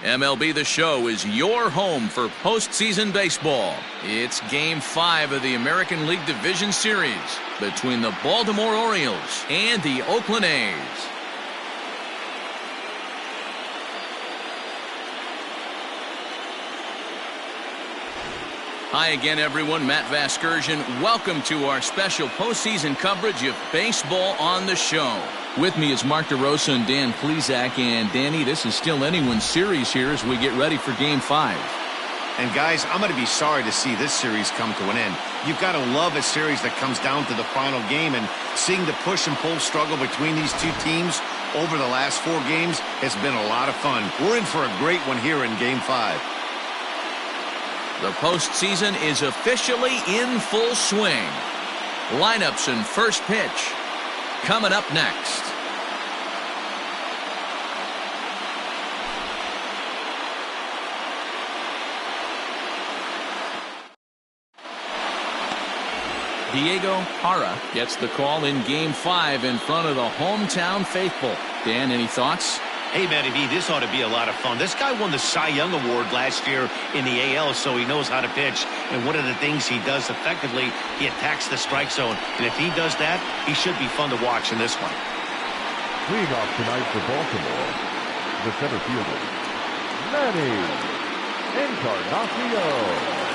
MLB The Show is your home for postseason baseball. It's Game 5 of the American League Division Series between the Baltimore Orioles and the Oakland A's. Hi again, everyone. Matt Vasgersian. Welcome to our special postseason coverage of Baseball on the Show. With me is Mark DeRosa and Dan Plesac. And Danny, this is still anyone's series here as we get ready for Game 5. And guys, I'm going to be sorry to see this series come to an end. You've got to love a series that comes down to the final game, and seeing the push and pull struggle between these two teams over the last 4 games has been a lot of fun. We're in for a great one here in Game 5. The postseason is officially in full swing. Lineups and first pitch coming up next. Diego Jara gets the call in Game 5 in front of the hometown faithful. Dan, any thoughts? Hey, Matty V, this ought to be a lot of fun. This guy won the Cy Young Award last year in the AL, so he knows how to pitch. And one of the things he does effectively, he attacks the strike zone. And if he does that, he should be fun to watch in this one. Leading off tonight for Baltimore, the center fielder, Manny Encarnacion.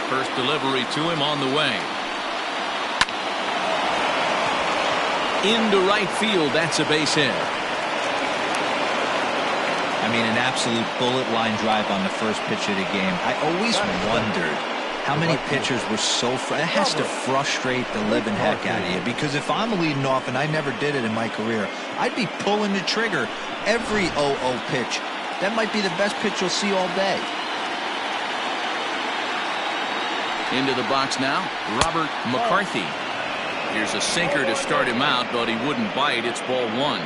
First delivery to him on the way. Into right field. That's a base hit. I mean, an absolute bullet line drive on the first pitch of the game. I always wondered how many pitchers were so it has to frustrate the living heck out of you, because if I'm leading off, and I never did it in my career, I'd be pulling the trigger every 0-0 pitch. That might be the best pitch you'll see all day. Into the box now, Robert McCarthy. Here's a sinker to start him out, but he wouldn't bite. It's ball 1.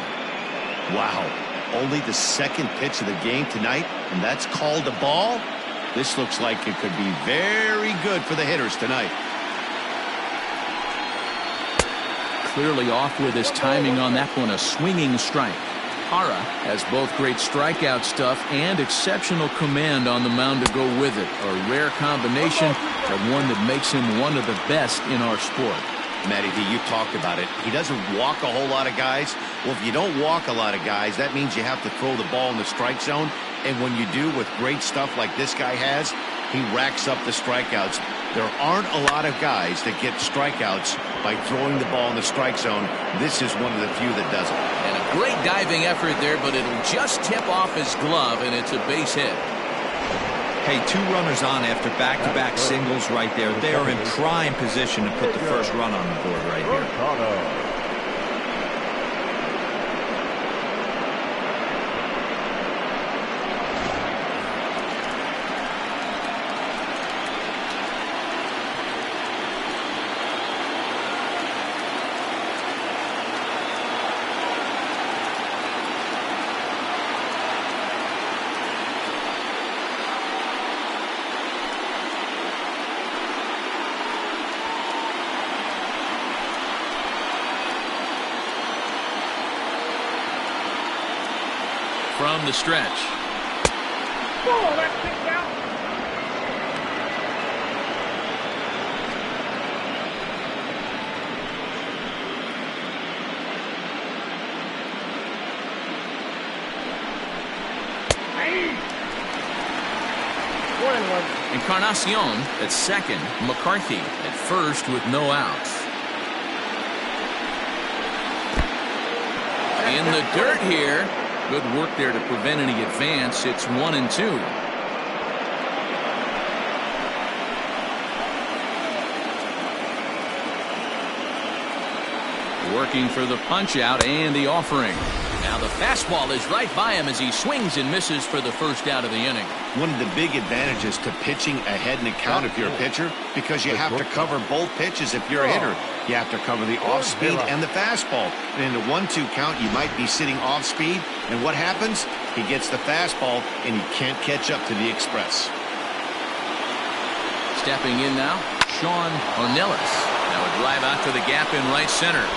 Wow. Only the second pitch of the game tonight, and that's called a ball? This looks like it could be very good for the hitters tonight. Clearly off with his timing on that one, a swinging strike. Jara has both great strikeout stuff and exceptional command on the mound to go with it. A rare combination, but one that makes him one of the best in our sport. Matty V, you talked about it. He doesn't walk a whole lot of guys. Well, if you don't walk a lot of guys, that means you have to throw the ball in the strike zone. And when you do, with great stuff like this guy has, he racks up the strikeouts. There aren't a lot of guys that get strikeouts by throwing the ball in the strike zone. This is one of the few that does it. And a great diving effort there, but it'll just tip off his glove, and it's a base hit. Hey, 2 runners on after back-to-back singles right there. They are in prime position to put the first run on the board right here. From the stretch. Oh, that's picked out. Encarnacion at second. McCarthy at first with no outs. In the dirt here. Good work there to prevent any advance. It's 1-2. Working for the punch out and the offering. Now the fastball is right by him as he swings and misses for the first out of the inning. One of the big advantages to pitching ahead in the count if you're a pitcher, because you have to cover both pitches if you're a hitter. You have to cover the off speed and the fastball. And in a 1-2 count, you might be sitting off speed. And what happens? He gets the fastball and he can't catch up to the express. Stepping in now, Sean Ornelas. Now a drive out to the gap in right center.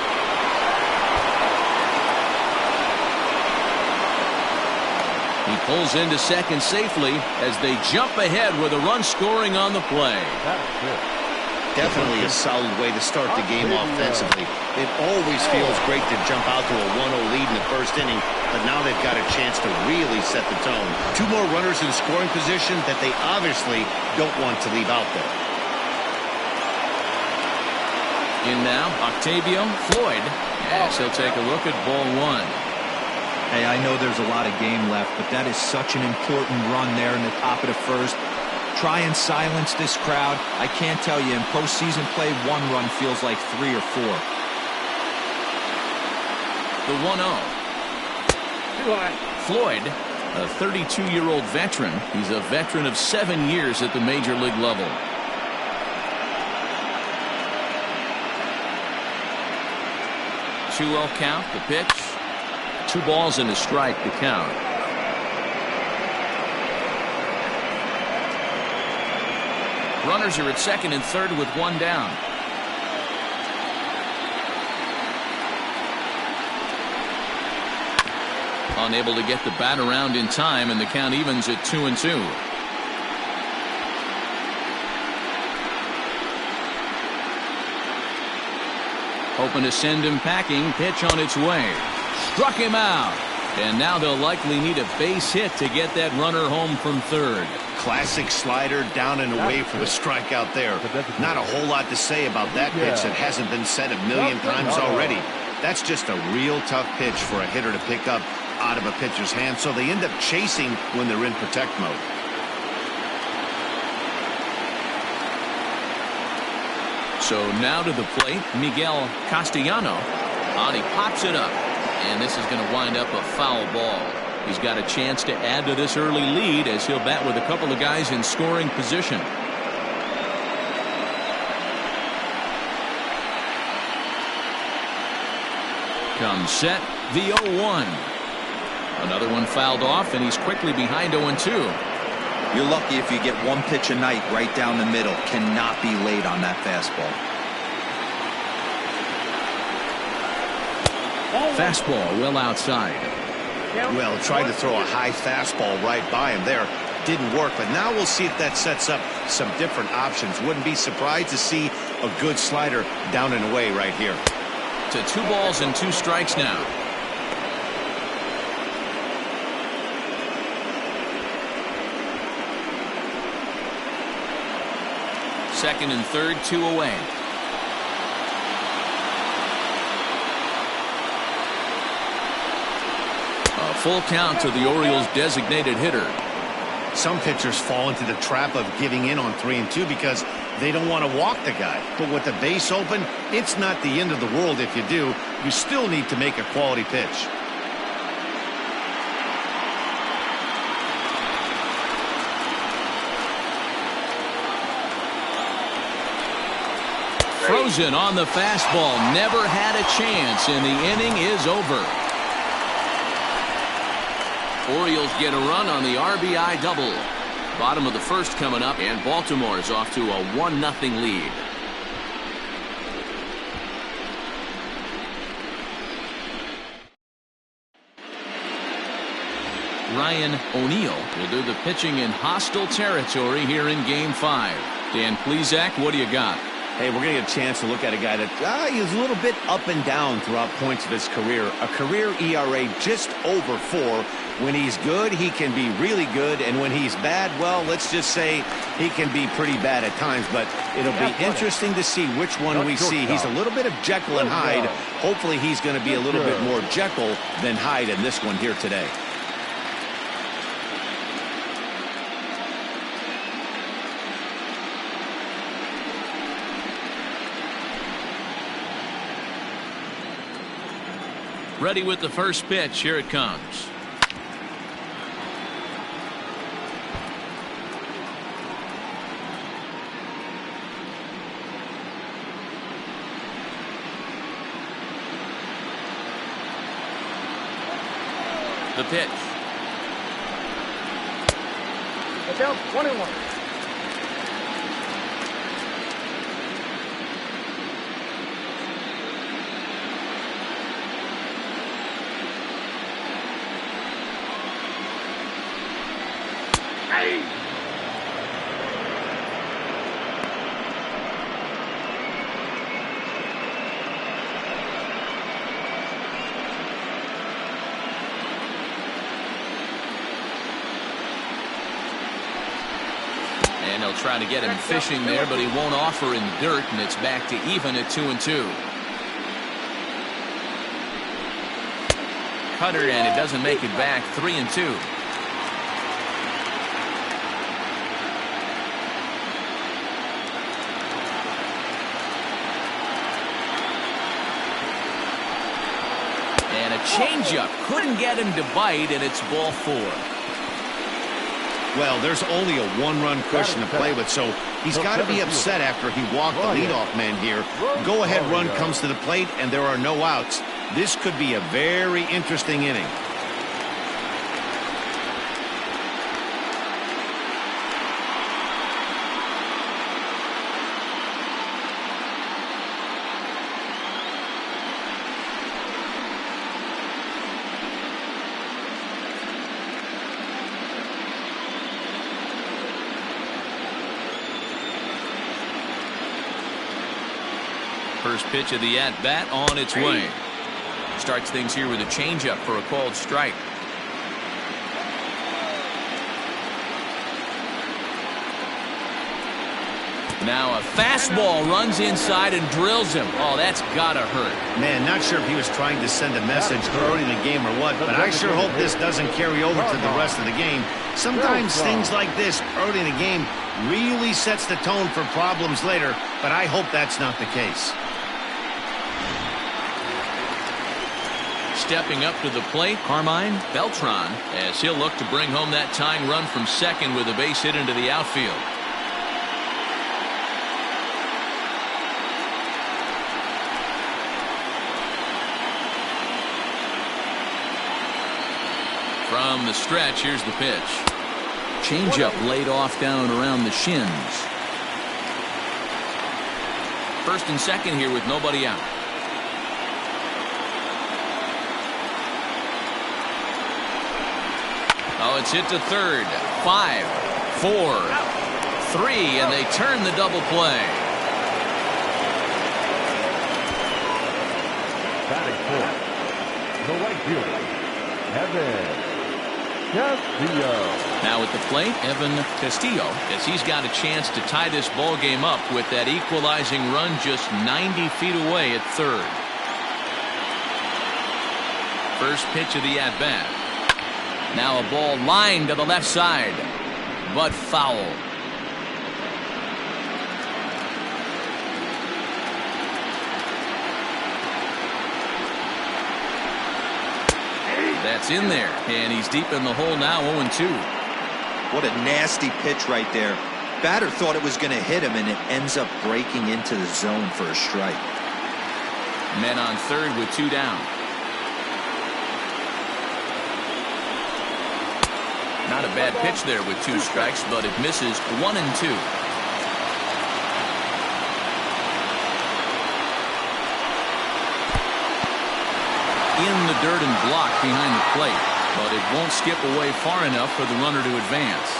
He pulls into second safely as they jump ahead with a run scoring on the play. Definitely a solid way to start the game offensively. It always feels great to jump out to a 1-0 lead in the first inning, but now they've got a chance to really set the tone. Two more runners in scoring position that they obviously don't want to leave out there. In now, Octavio Floyd, as he'll take a look at ball one. Hey, I know there's a lot of game left, but that is such an important run there in the top of the first. Try and silence this crowd. I can't tell you, in postseason play, one run feels like 3 or 4. The 1-0. Too high. Floyd, a 32-year-old veteran. He's a veteran of 7 years at the major league level. Two-0 count, the pitch. 2 balls and a strike to count. Runners are at second and third with 1 down. Unable to get the bat around in time, and the count evens at 2-2. Hoping to send him packing. Pitch on its way. Struck him out. And now they'll likely need a base hit to get that runner home from third. Classic slider down and away for the strikeout there. Not a whole lot to say about that pitch that hasn't been said a million times already. That's just a real tough pitch for a hitter to pick up out of a pitcher's hand, so they end up chasing when they're in protect mode. So now to the plate, Miguel Castellano. He pops it up, and this is going to wind up a foul ball. He's got a chance to add to this early lead as he'll bat with a couple of guys in scoring position. Comes set, the 0-1. Another one fouled off, and he's quickly behind 0-2. You're lucky if you get one pitch a night right down the middle. Cannot be late on that fastball. Fastball well outside. Well, tried to throw a high fastball right by him there. Didn't work, but now we'll see if that sets up some different options. Wouldn't be surprised to see a good slider down and away right here. To 2 balls and 2 strikes now. Second and third, 2 away. A full count to the Orioles' designated hitter. Some pitchers fall into the trap of giving in on 3 and 2 because they don't want to walk the guy. But with the base open, it's not the end of the world if you do. You still need to make a quality pitch. Frozen on the fastball. Never had a chance, and the inning is over. Orioles get a run on the RBI double. Bottom of the first coming up, and Baltimore is off to a 1-0 lead. Ryan O'Neal will do the pitching in hostile territory here in Game 5. Dan Plesac, what do you got? Hey, we're going to get a chance to look at a guy that he's a little bit up and down throughout points of his career. A career ERA just over 4. When he's good, he can be really good. And when he's bad, well, let's just say he can be pretty bad at times. But it'll be interesting to see which one we see. He's a little bit of Jekyll and Hyde. Hopefully he's going to be a little bit more Jekyll than Hyde in this one here today. Ready with the first pitch. Here it comes. The pitch. Look out, 1-1. They'll try to get him fishing there, but he won't offer in the dirt, and it's back to even at 2-2. Cutter, and it doesn't make it back. 3-2. And a changeup couldn't get him to bite, and it's ball 4. Well, there's only a one-run cushion to play with, so he's got to be upset after he walked the leadoff man here. Go-ahead run comes to the plate, and there are no outs. This could be a very interesting inning. First pitch of the at-bat on its way. Starts things here with a changeup for a called strike. Now a fastball runs inside and drills him. Oh, that's gotta hurt. Man, not sure if he was trying to send a message early in the game or what, but I sure hope this doesn't carry over to the rest of the game. Sometimes things like this early in the game really sets the tone for problems later, but I hope that's not the case. Stepping up to the plate, Carmine Beltran, as he'll look to bring home that tying run from second with a base hit into the outfield. From the stretch, here's the pitch. Changeup laid off down around the shins. First and second here with nobody out. Oh, it's hit to third. 5, 4, 3, and they turn the double play. Batting fourth, the right fielder, Evan Castillo. Now at the plate, Evan Castillo, as he's got a chance to tie this ball game up with that equalizing run just 90 feet away at third. First pitch of the at-bat. Now a ball lined to the left side, but foul. That's in there, and he's deep in the hole now, 0-2. What a nasty pitch right there. Batter thought it was going to hit him, and it ends up breaking into the zone for a strike. Men on third with 2 down. Not a bad pitch there with 2 strikes, but it misses. 1-2. In the dirt and blocked behind the plate, but it won't skip away far enough for the runner to advance.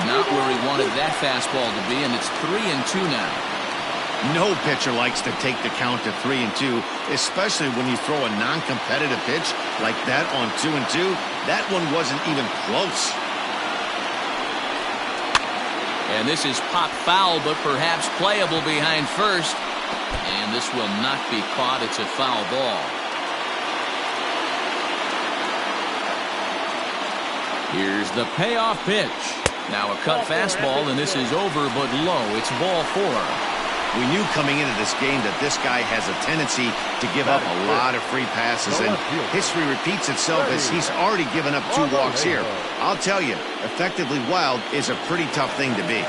Not where he wanted that fastball to be, and it's 3-2 now. No pitcher likes to take the count to 3-2, especially when you throw a non-competitive pitch like that on 2-2. That one wasn't even close. And this is pop foul, but perhaps playable behind first. And this will not be caught. It's a foul ball. Here's the payoff pitch. Now a cut fastball, and this is over but low. It's ball 4. We knew coming into this game that this guy has a tendency to give up a lot of free passes, and history repeats itself as he's already given up 2 walks here. I'll tell you, effectively wild is a pretty tough thing to be.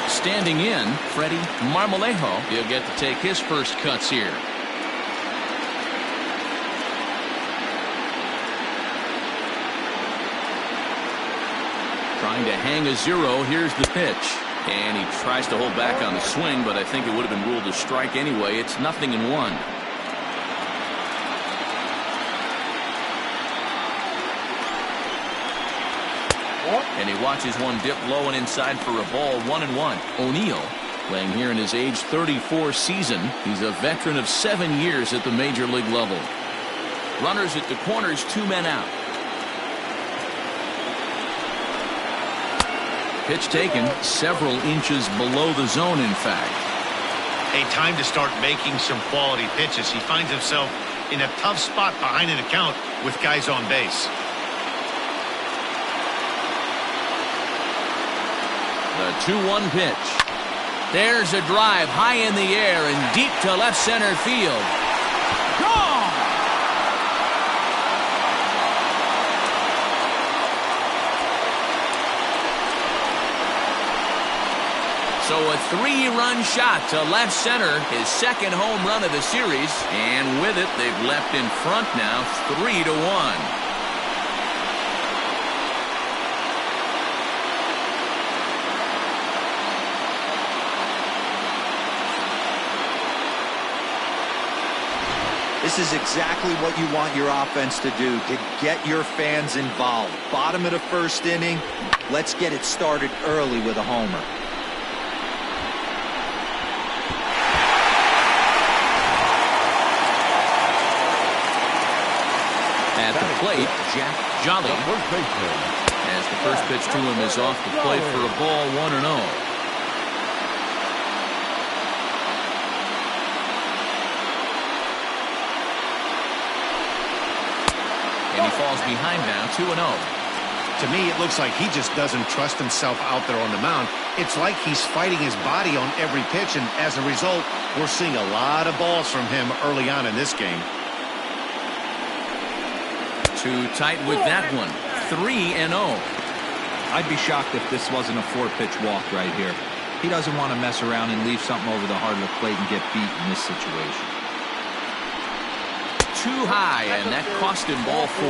Standing in, Freddie Marmalejo. He'll get to take his first cuts here. Trying to hang a 0. Here's the pitch. And he tries to hold back on the swing, but I think it would have been ruled a strike anyway. It's 0-1. And he watches one dip low and inside for a ball. 1-1. O'Neill playing here in his age 34 season. He's a veteran of 7 years at the major league level. Runners at the corners, 2 men out. Pitch taken several inches below the zone, in fact. A time to start making some quality pitches. He finds himself in a tough spot behind an account with guys on base. The 2-1 pitch. There's a drive high in the air and deep to left center field. Gone! So a 3-run shot to left center, his second home run of the series, and with it they've left in front now 3-1. This is exactly what you want your offense to do, to get your fans involved. Bottom of the first inning, let's get it started early with a homer. At the plate, Jack Jolly, as the first pitch to him is off the plate for a ball, 1-0. And he falls behind now, 2-0. To me, it looks like he just doesn't trust himself out there on the mound. It's like he's fighting his body on every pitch, and as a result, we're seeing a lot of balls from him early on in this game. Too tight with that one. 3-0. I'd be shocked if this wasn't a 4-pitch walk right here. He doesn't want to mess around and leave something over the heart of the plate and get beat in this situation. Too high, and that cost him ball 4.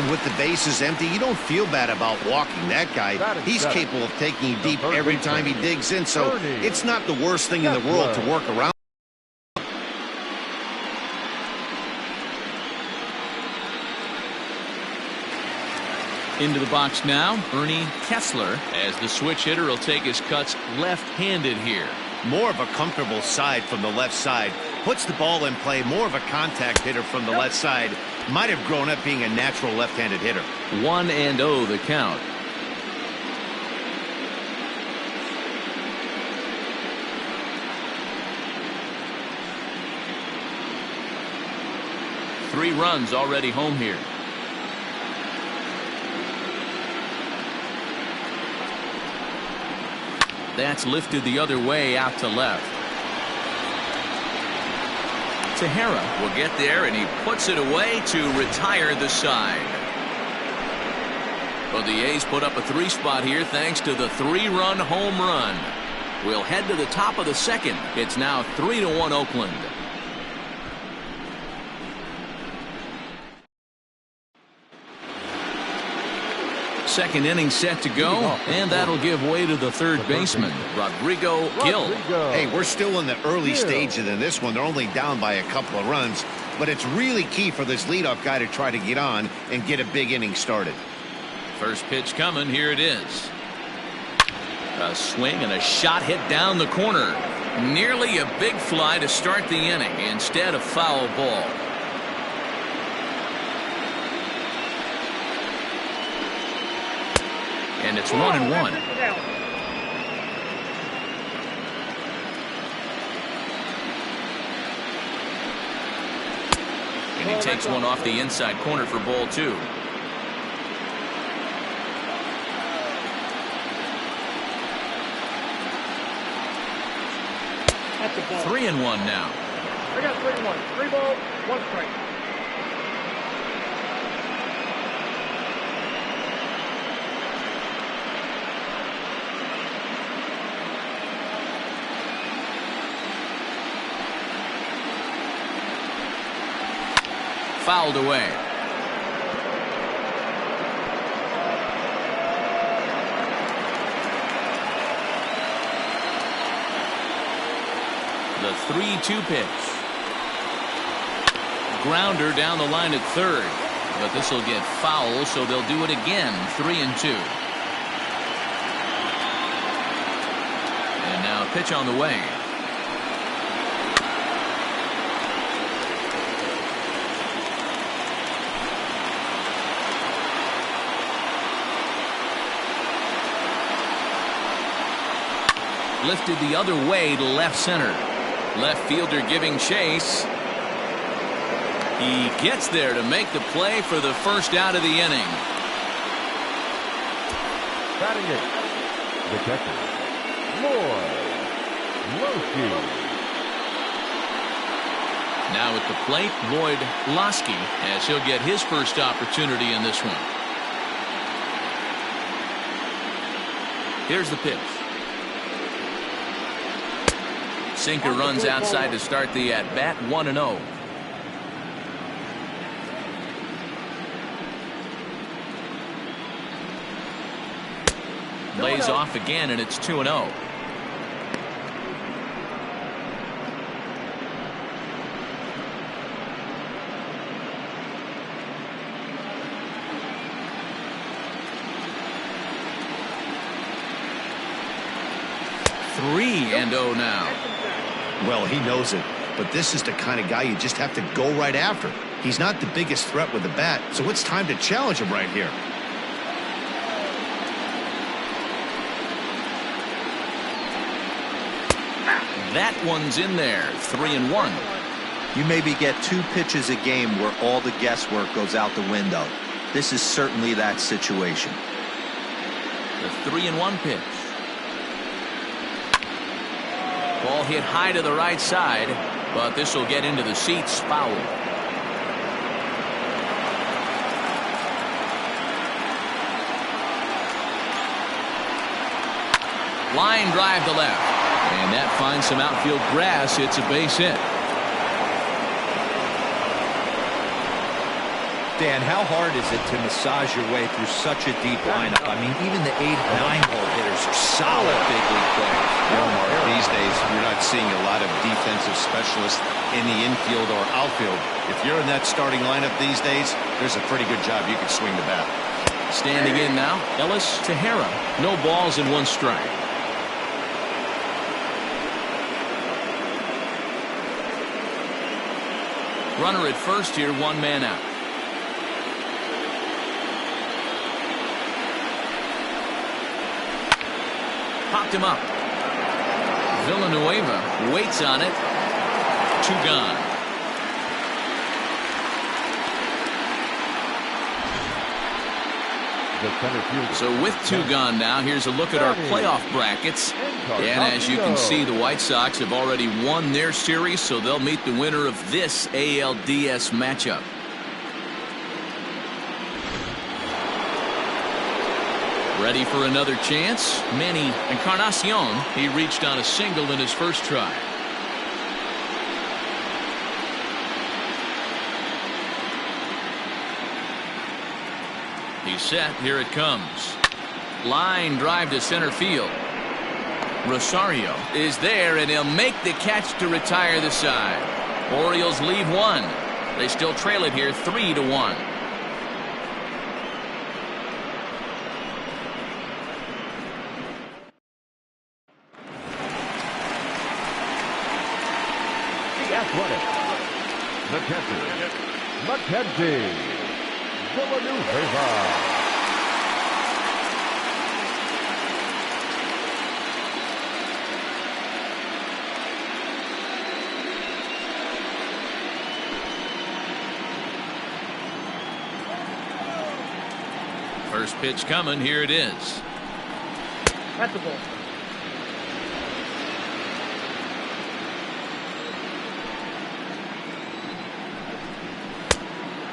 And with the bases empty, you don't feel bad about walking that guy. He's capable of taking you deep every time he digs in, so it's not the worst thing in the world to work around. Into the box now, Ernie Kessler, as the switch hitter will take his cuts left-handed here. More of a comfortable side from the left side. Puts the ball in play. More of a contact hitter from the left side. Might have grown up being a natural left-handed hitter. 1-0 the count. Three runs already home here. That's lifted the other way out to left. Tejera will get there, and he puts it away to retire the side. Well, the A's put up a 3-spot here thanks to the 3-run home run. We'll head to the top of the second. It's now 3-1 Oakland. Second inning set to go, and that'll give way to the third baseman, Rodrigo Gill. Hey, we're still in the early stages in this one. They're only down by a couple of runs, but it's really key for this leadoff guy to try to get on and get a big inning started. First pitch coming. Here it is. A swing and a shot hit down the corner. Nearly a big fly to start the inning. Instead, a foul ball. And it's 1-1. And he takes one off the inside corner for ball 2. That's a ball. 3-1 now. I got 3-1. 3 balls, 1 strike. Fouled away. The 3-2 pitch. Grounder down the line at third. But this will get foul, so they'll do it again. 3-2. And now a pitch on the way. lifted the other way to left center. Left fielder giving chase. He gets there to make the play for the first out of the inning. Batting it, the catcher, Lloyd Loski. Now at the plate, Lloyd Loski, as he'll get his first opportunity in this one. Here's the pitch. Sinker runs outside to start the at-bat, 1-0. Lays off again, and it's 2-0. Three and 0 now. Well, he knows it, but this is the kind of guy you just have to go right after. He's not the biggest threat with the bat, so it's time to challenge him right here. That one's in there. 3-1. You maybe get 2 pitches a game where all the guesswork goes out the window. This is certainly that situation. The 3-1 pitch. Ball hit high to the right side, but this will get into the seats, foul. Line drive to left, and that finds some outfield grass. It's a base hit. Dan, how hard is it to massage your way through such a deep lineup? I mean, even the 8, 9-hole hitters are solid big league players. You know, Mark, these days you're not seeing a lot of defensive specialists in the infield or outfield. If you're in that starting lineup these days, there's a pretty good job you can swing the bat. Standing in now, Ellis Tejera. No balls and 1 strike. Runner at first here, 1 man out. Popped him up. Villanueva waits on it. 2 gone. So with 2 gone now, here's a look at our playoff brackets. And as you can see, the White Sox have already won their series, so they'll meet the winner of this ALDS matchup. Ready for another chance? Manny Encarnacion. He reached on a single in his first try. He's set. Here it comes. Line drive to center field. Rosario is there, and he'll make the catch to retire the side. Orioles leave 1. They still trail it here 3-1. Mckenzie Villanueva. First pitch coming. Here it is. That's the ball.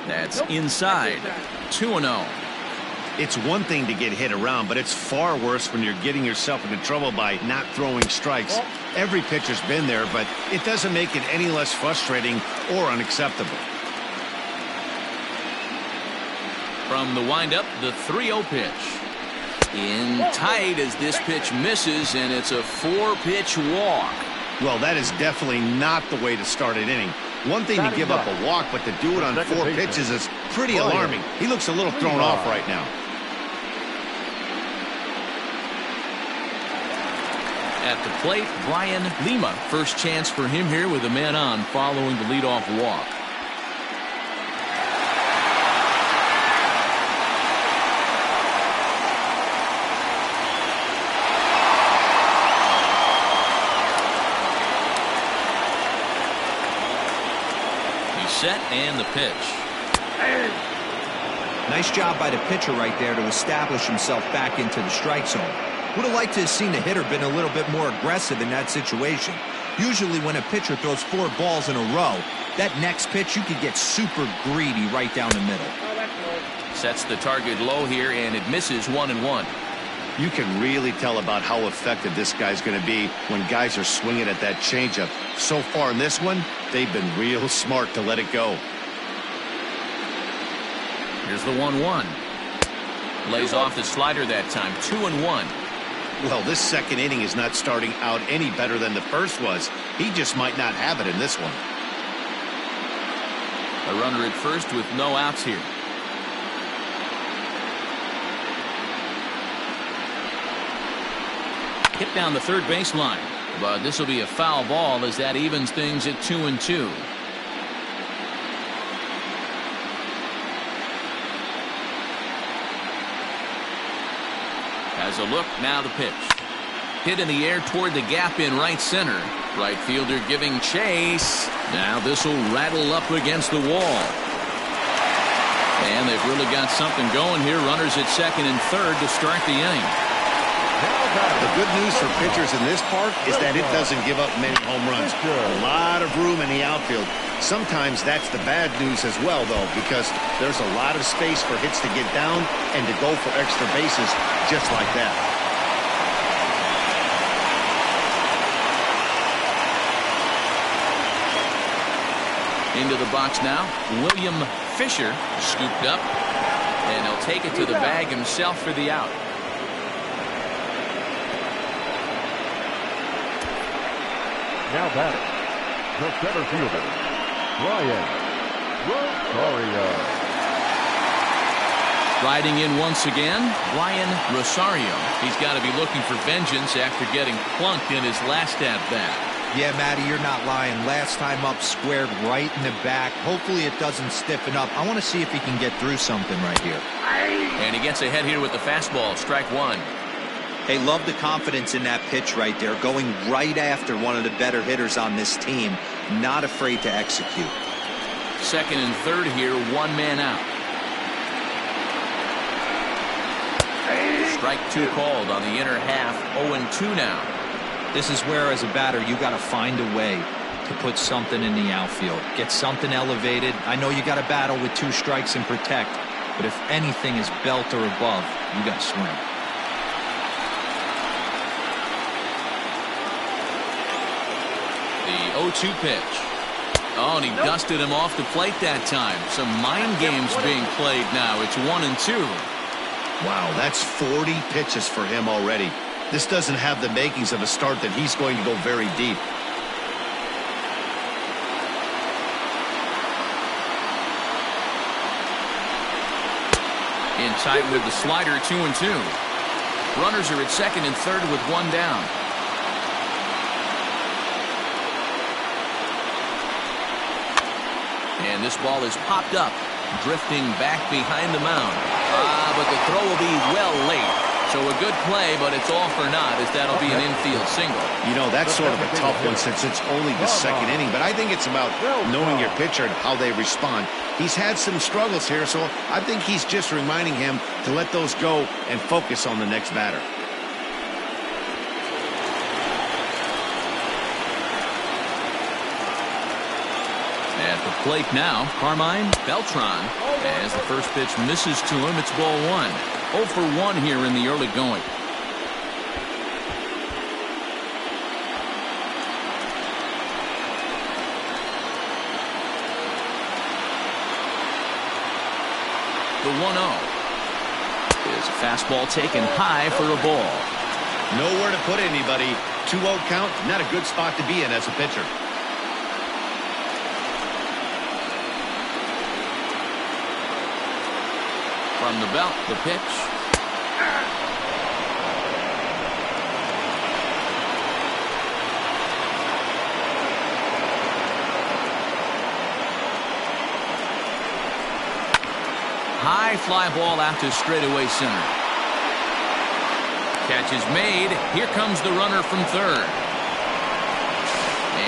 That's inside. 2-0. It's one thing to get hit around, but it's far worse when you're getting yourself into trouble by not throwing strikes. Every pitcher's been there, but it doesn't make it any less frustrating or unacceptable. From the windup, the 3-0 pitch. In tight as this pitch misses, and it's a 4-pitch walk. Well, that is definitely not the way to start an inning. One thing to give up a walk, but to do it on 4 pitches is pretty alarming. He looks a little thrown off right now. At the plate, Brian Lima. First chance for him here with a man on following the leadoff walk. Set and the pitch. Nice job by the pitcher right there to establish himself back into the strike zone. Would have liked to have seen the hitter been a little bit more aggressive in that situation. Usually when a pitcher throws 4 balls in a row, that next pitch you could get super greedy right down the middle. Sets the target low here, and it misses 1-1. You can really tell about how effective this guy's going to be when guys are swinging at that changeup. So far in this one, they've been real smart to let it go. Here's the 1-1. Lays off the slider that time. 2-1. Well, this second inning is not starting out any better than the first was. He just might not have it in this one. A runner at first with no outs here. Hit down the third baseline, but this will be a foul ball as that evens things at 2-2. Has a look, now the pitch. Hit in the air toward the gap in right center. Right fielder giving chase. Now this will rattle up against the wall. And they've really got something going here. Runners at second and third to start the inning. The good news for pitchers in this park is that it doesn't give up many home runs. A lot of room in the outfield. Sometimes that's the bad news as well, though, because there's a lot of space for hits to get down and to go for extra bases just like that. Into the box now. William Fisher scooped up, and he'll take it to the bag himself for the out. Now batting, the center fielder, Brian Rosario. Riding in once again, Brian Rosario. He's got to be looking for vengeance after getting plunked in his last at-bat. Yeah, Matty, you're not lying. Last time up, squared right in the back. Hopefully it doesn't stiffen up. I want to see if he can get through something right here. And he gets ahead here with the fastball. Strike one. Hey, love the confidence in that pitch right there. Going right after one of the better hitters on this team. Not afraid to execute. Second and third here, one man out. Strike two called on the inner half. 0-2 now. This is where, as a batter, you got to find a way to put something in the outfield. Get something elevated. I know you got to battle with 2 strikes and protect, but if anything is belt or above, you got to swing. The 0-2 pitch. Oh, and he dusted him off the plate that time. Some mind games being played now. It's 1-2. Wow, that's 40 pitches for him already. This doesn't have the makings of a start that he's going to go very deep. In tight with the slider, 2-2. Runners are at second and third with one down. And this ball is popped up, drifting back behind the mound. But the throw will be well late. So a good play, but it's all for naught, as that'll be an infield single. You know, that's sort of a tough one since it's only the second inning, but I think it's about knowing your pitcher and how they respond. He's had some struggles here, so I think he's just reminding him to let those go and focus on the next batter. At the plate now, Carmine Beltran. As the first pitch misses to him, it's ball one. 0 for 1 here in the early going. The 1-0 is a fastball taken high for a ball. Nowhere to put anybody. 2-0 count, not a good spot to be in as a pitcher. From the belt, the pitch. High fly ball out to straightaway center. Catch is made. Here comes the runner from third.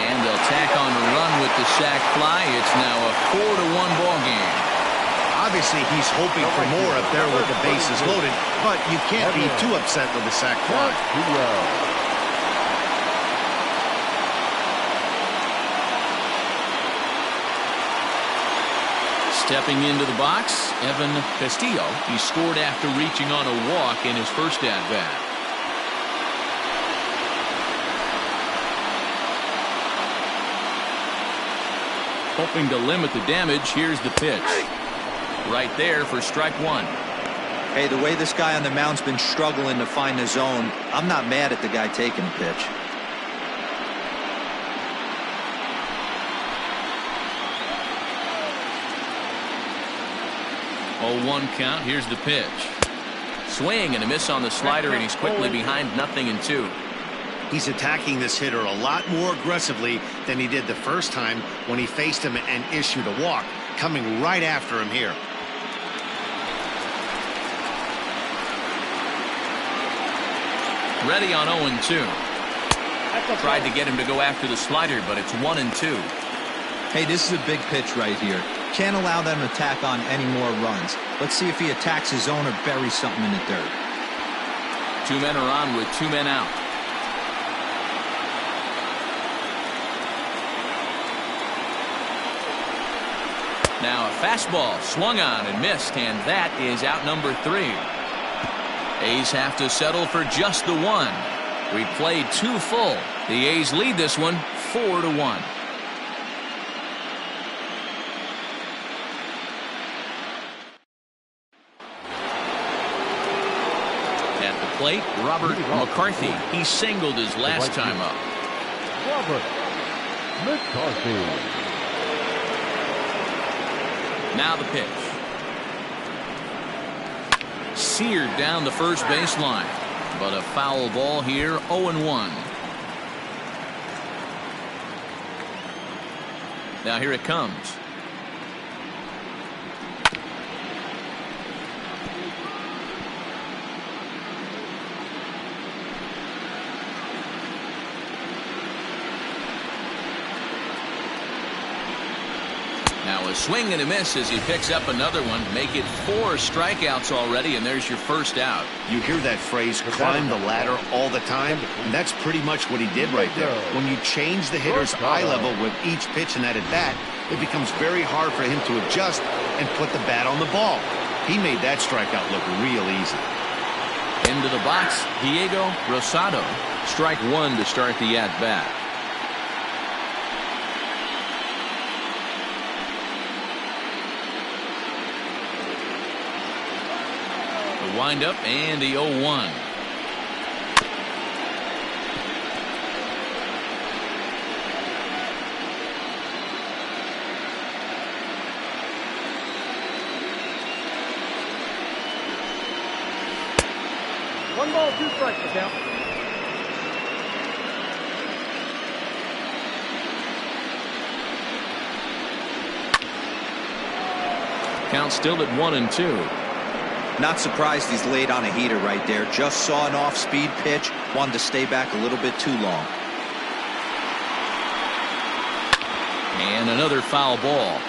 And they'll They'll tack on the run with the sac fly. It's now a 4-1 ball game. Obviously, he's hoping for more up there with the bases loaded, but you can't be too upset with the sac fly. Stepping into the box, Castillo. He scored after reaching on a walk in his first at-bat. Hoping to limit the damage, here's the pitch. Right there for strike one. Hey, the way this guy on the mound's been struggling to find the zone, I'm not mad at the guy taking the pitch. Oh, 1 count. Here's the pitch. Swing and a miss on the slider, and he's quickly behind 0-2. He's attacking this hitter a lot more aggressively than he did the first time when he faced him and issued a walk, coming right after him here. Ready on 0-2. Tried to get him to go after the slider, but it's 1-2. Hey, this is a big pitch right here. Can't allow them to tack on any more runs. Let's see if he attacks his zone or buries something in the dirt. 2 men are on with 2 men out. Now a fastball swung on and missed, and that is out number 3. A's have to settle for just the 1. We played 2 full. The A's lead this one 4-1. At the plate, Robert McCarthy. He singled his last time up. Robert McCarthy. Now the pitch. Seared down the first baseline, but a foul ball here. 0-1. Now here it comes. Now a swing and a miss as he picks up another one. Make it 4 strikeouts already, and there's your first out. You hear that phrase, climb the ladder, all the time, and that's pretty much what he did right there. When you change the hitter's eye level with each pitch in that at-bat, it becomes very hard for him to adjust and put the bat on the ball. He made that strikeout look real easy. Into the box, Diego Rosado. Strike 1 to start the at-bat. Wind up and the 0-1. One ball, 2 strikes to count. Count still at 1-2. Not surprised he's laid on a heater right there. Just saw an off-speed pitch. Wanted to stay back a little bit too long. And another foul ball.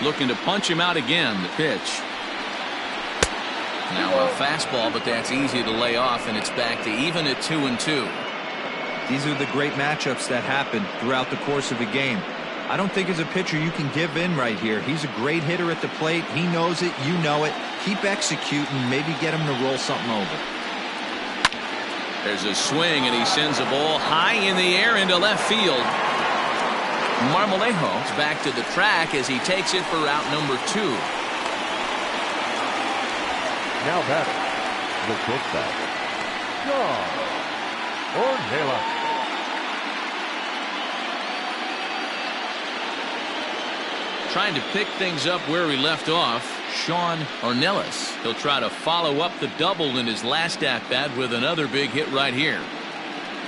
Looking to punch him out again. The pitch. Now a fastball, but that's easy to lay off, and it's back to even at 2-2. These are the great matchups that happen throughout the course of a game. I don't think as a pitcher you can give in right here. He's a great hitter at the plate. He knows it. You know it. Keep executing. Maybe get him to roll something over. There's a swing, and he sends a ball high in the air into left field. Marmalejo is back to the track as he takes it for route number 2. Now batting, the shortstop, John Ornelas. Trying to pick things up where he left off, Sean Ornelas. He'll try to follow up the double in his last at-bat with another big hit right here.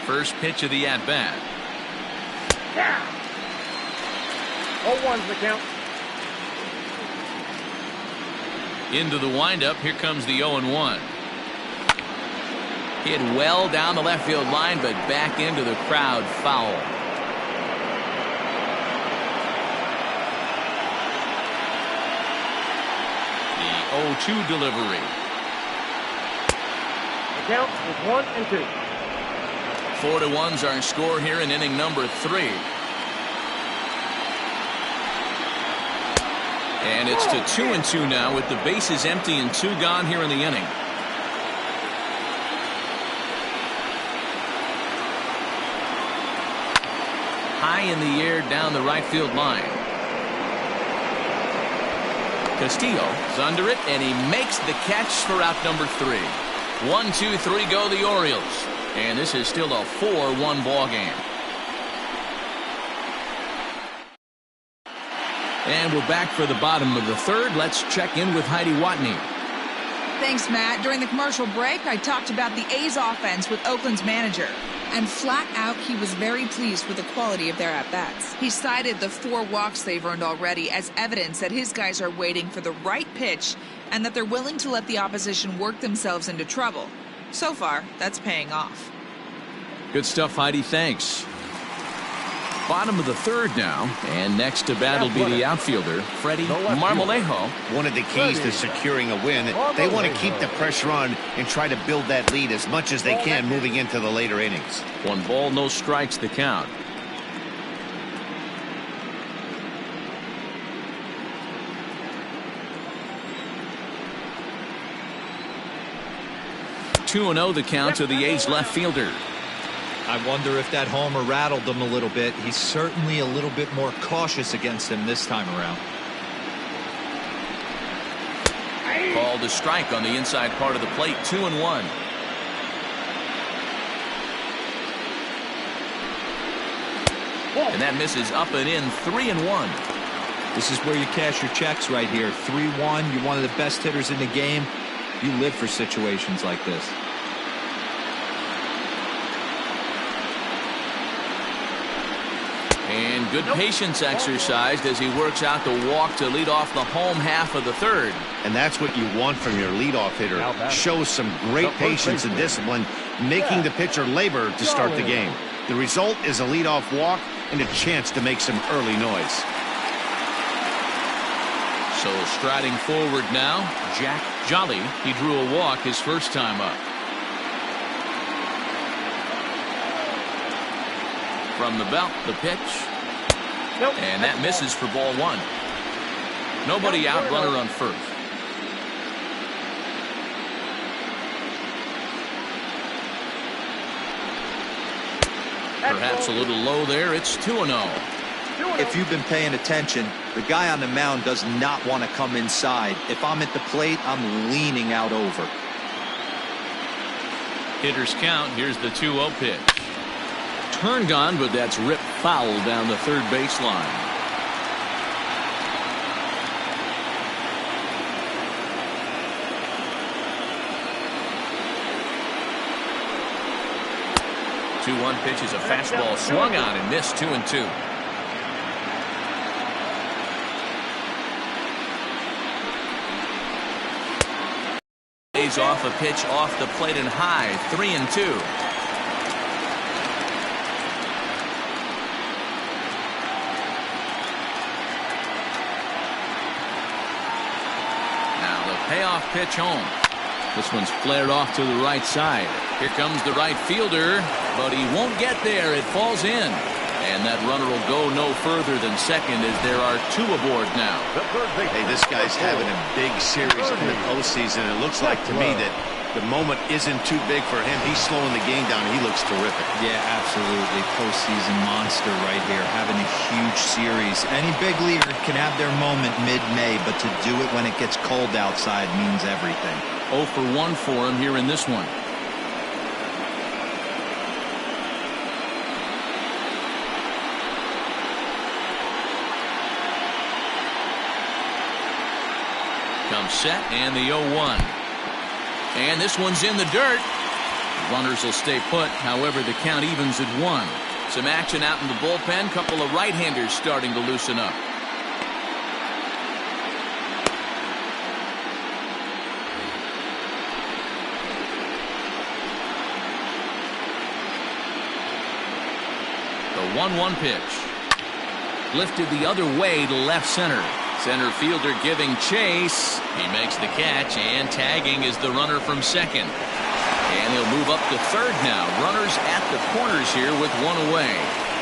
First pitch of the at-bat. Yeah. 0-1's the count. Into the windup. Here comes the 0-1. Hit well down the left field line, but back into the crowd, foul. The 0-2 delivery. The count is 1-2. 4-1's our score here in inning number 3. And it's to 2-2 now with the bases empty and 2 gone here in the inning. High in the air down the right field line. Castillo is under it, and he makes the catch for out number 3. 1, 2, 3 go the Orioles. And this is still a 4-1 ball game. And we're back for the bottom of the 3rd. Let's check in with Heidi Watney. Thanks, Matt. During the commercial break, I talked about the A's offense with Oakland's manager. And flat out, he was very pleased with the quality of their at-bats. He cited the 4 walks they've earned already as evidence that his guys are waiting for the right pitch and that they're willing to let the opposition work themselves into trouble. So far, that's paying off. Good stuff, Heidi. Thanks. Bottom of the 3rd now, and next to bat will be the outfielder, Freddie Marmalejo. One of the keys to securing a win, they want to keep the pressure on and try to build that lead as much as they can moving into the later innings. 1 ball, no strikes, the count. Two and 0 the count to the A's left fielder. I wonder if that homer rattled him a little bit. He's certainly a little bit more cautious against him this time around. Called a strike on the inside part of the plate. 2-1. And that misses up and in. 3-1. This is where you cash your checks right here. 3-1. You're one of the best hitters in the game. You live for situations like this. And good patience exercised as he works out the walk to lead off the home half of the 3rd. And that's what you want from your leadoff hitter. Shows some great patience and discipline, making the pitcher labor to start the game. The result is a leadoff walk and a chance to make some early noise. So striding forward now, Jack Jolly. He drew a walk his first time up. From the belt, the pitch. And that misses for ball 1. Nobody out, runner on first. Perhaps a little low there. It's 2-0. If you've been paying attention, the guy on the mound does not want to come inside. If I'm at the plate, I'm leaning out over. Hitters count. Here's the 2-0 pitch. Turned on, but that's ripped foul down the 3rd baseline. The 2-1 pitch is a fastball swung on and missed. 2-2. Lays off a pitch off the plate and high. 3-2. Payoff pitch home. This one's flared off to the right side. Here comes the right fielder, but he won't get there. It falls in. And that runner will go no further than second as there are 2 aboard now. Hey, this guy's having a big series in the postseason. It looks like to me that the moment isn't too big for him. He's slowing the game down. He looks terrific. Yeah, absolutely. Postseason monster right here, having a huge series. Any big leaguer can have their moment mid-May, but to do it when it gets cold outside means everything. 0 for 1 for him here in this one. Comes set and the 0-1. And this one's in the dirt. Runners will stay put. However, the count evens at 1. Some action out in the bullpen. Couple of right-handers starting to loosen up. The 1-1 pitch. Lifted the other way to left center. Center fielder giving chase. He makes the catch, and tagging is the runner from second. And he'll move up to third now. Runners at the corners here with one away.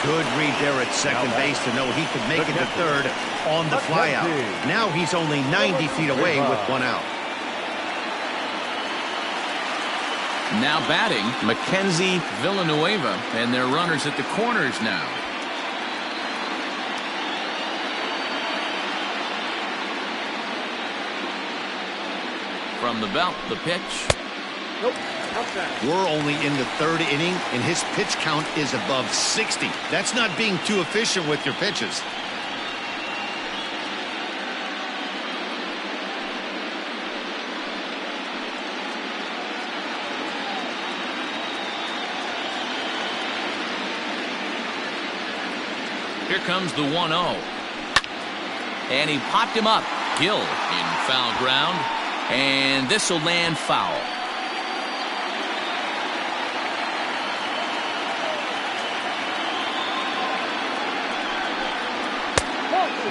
Good read there at second base to know he could make it to third on the flyout. Now he's only 90 feet away with one out. Now batting, Mckenzie Villanueva, and their runners at the corners now. From the belt, the pitch. Nope. Outside. We're only in the third inning, and his pitch count is above 60. That's not being too efficient with your pitches. Here comes the 1-0. And he popped him up. Gill in foul ground. And this will land foul.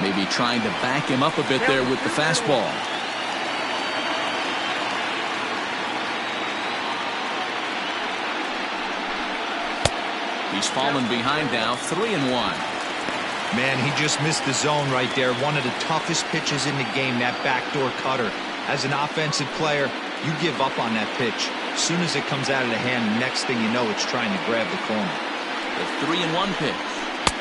Maybe trying to back him up a bit there with the fastball. He's fallen behind now, 3-1. Man, he just missed the zone right there. One of the toughest pitches in the game, that backdoor cutter. As an offensive player, you give up on that pitch. As soon as it comes out of the hand, next thing you know, it's trying to grab the corner. The 3-1 pitch.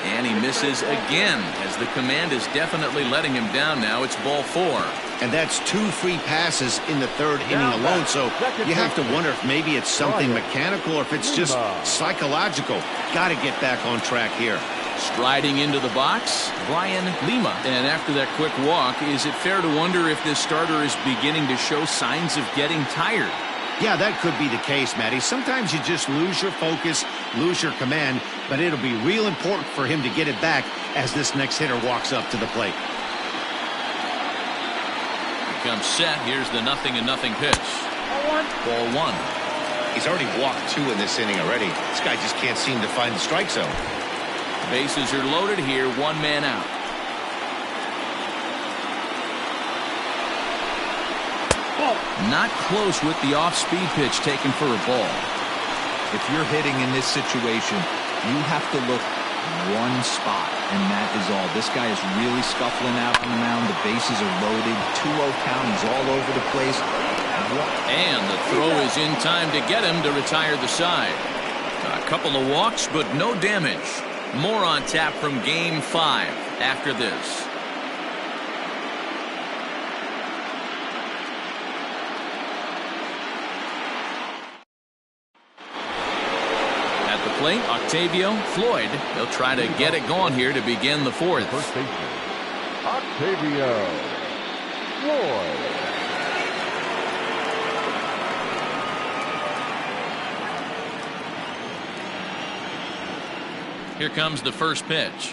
And he misses again, as the command is definitely letting him down now. It's ball 4. And that's 2 free passes in the third inning alone. So you have to wonder if maybe it's something mechanical or if it's just psychological. Got to get back on track here. Striding into the box, Brian Lima. And after that quick walk, is it fair to wonder if this starter is beginning to show signs of getting tired? Yeah, that could be the case, Matty. Sometimes you just lose your focus, lose your command, but it'll be real important for him to get it back as this next hitter walks up to the plate. Comes set. Here's the 0-0 pitch. Ball 1. He's already walked 2 in this inning already. This guy just can't seem to find the strike zone. Bases are loaded here. 1 man out. Not close with the off-speed pitch taken for a ball. If you're hitting in this situation, you have to look one spot, and that is all. This guy is really scuffling out on the mound. The bases are loaded. 2-0 count. He's all over the place. And the throw is in time to get him to retire the side. A couple of walks, but no damage. More on tap from Game 5 after this. Plate, Octavio Floyd. He'll try to get it going here to begin the 4th. First baseman, Octavio Floyd. Here comes the first pitch.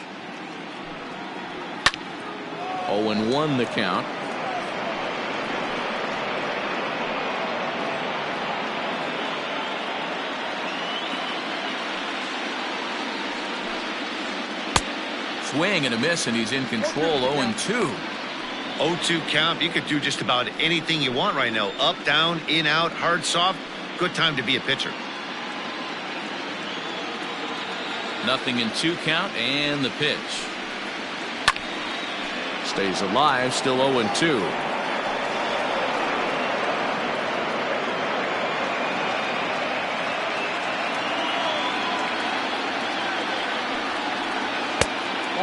0-1 the count. Swing and a miss, and he's in control. 0-2. 0-2 count. You could do just about anything you want right now. Up, down, in, out, hard, soft. Good time to be a pitcher. 0-2 count, and the pitch. Stays alive, still 0-2.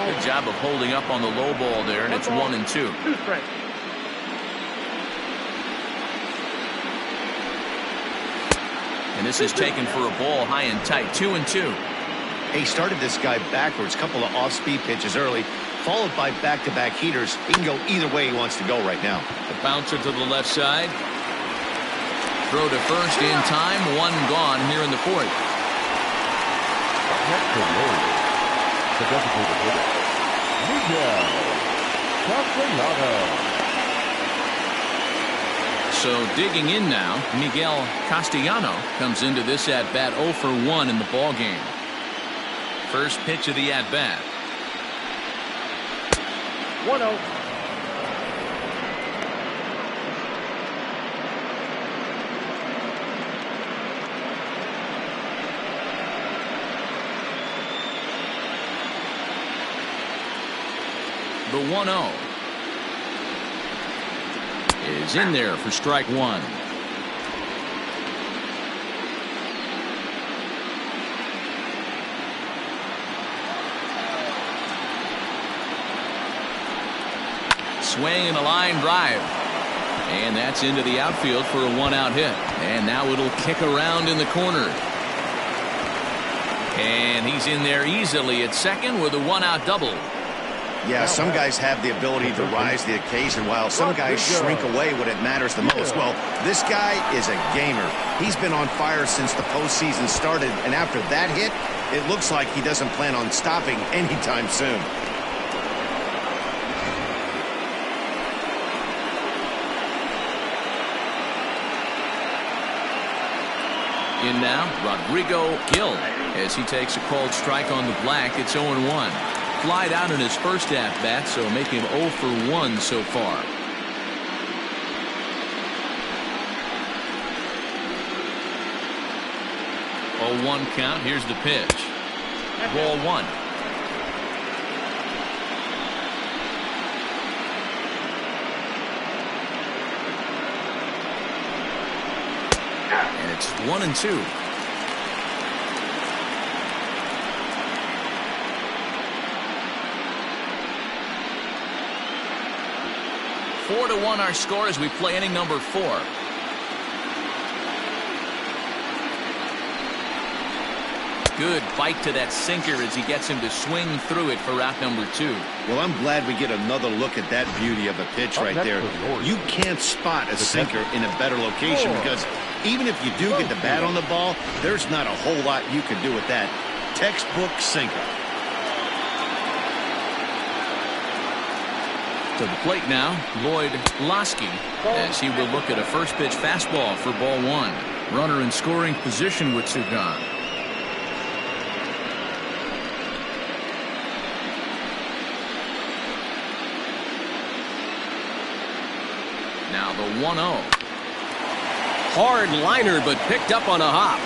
Good job of holding up on the low ball there, and it's 1-2. And this is taken for a ball high and tight. 2-2. He started this guy backwards. Couple of off-speed pitches early, followed by back-to-back heaters. He can go either way he wants to go right now. The bouncer to the left side. Throw to first in time. 1 gone here in the 4th. Next to Warriors, the designated hitter, Miguel Castellano. So digging in now, Miguel Castellano comes into this at bat 0 for 1 in the ball game. First pitch of the at-bat. 1-0. The 1-0 is in there for strike one. Swing and a line drive. And that's into the outfield for a one-out hit. And now it'll kick around in the corner. And he's in there easily at second with a one-out double. Yeah, some guys have the ability to rise to the occasion while some guys shrink away when it matters the most. Well, this guy is a gamer. He's been on fire since the postseason started, and after that hit, it looks like he doesn't plan on stopping anytime soon. In now, Rodrigo Gill as he takes a called strike on the black. It's 0-1. Flied out in his first at-bat, so make him 0 for 1 so far. Oh, 1 count. Here's the pitch. Ball 1. And it's 1-2. Four to 1 our score as we play inning number 4. Good bite to that sinker as he gets him to swing through it for out number 2. Well, I'm glad we get another look at that beauty of a pitch right there. You can't spot a sinker in a better location because even if you do get the bat on the ball, there's not a whole lot you can do with that. Textbook sinker. To the plate now, Lloyd Lasky, as he will look at a first pitch fastball for ball 1. Runner in scoring position with 2 gone. Now the 1-0. Hard liner, but picked up on a hop.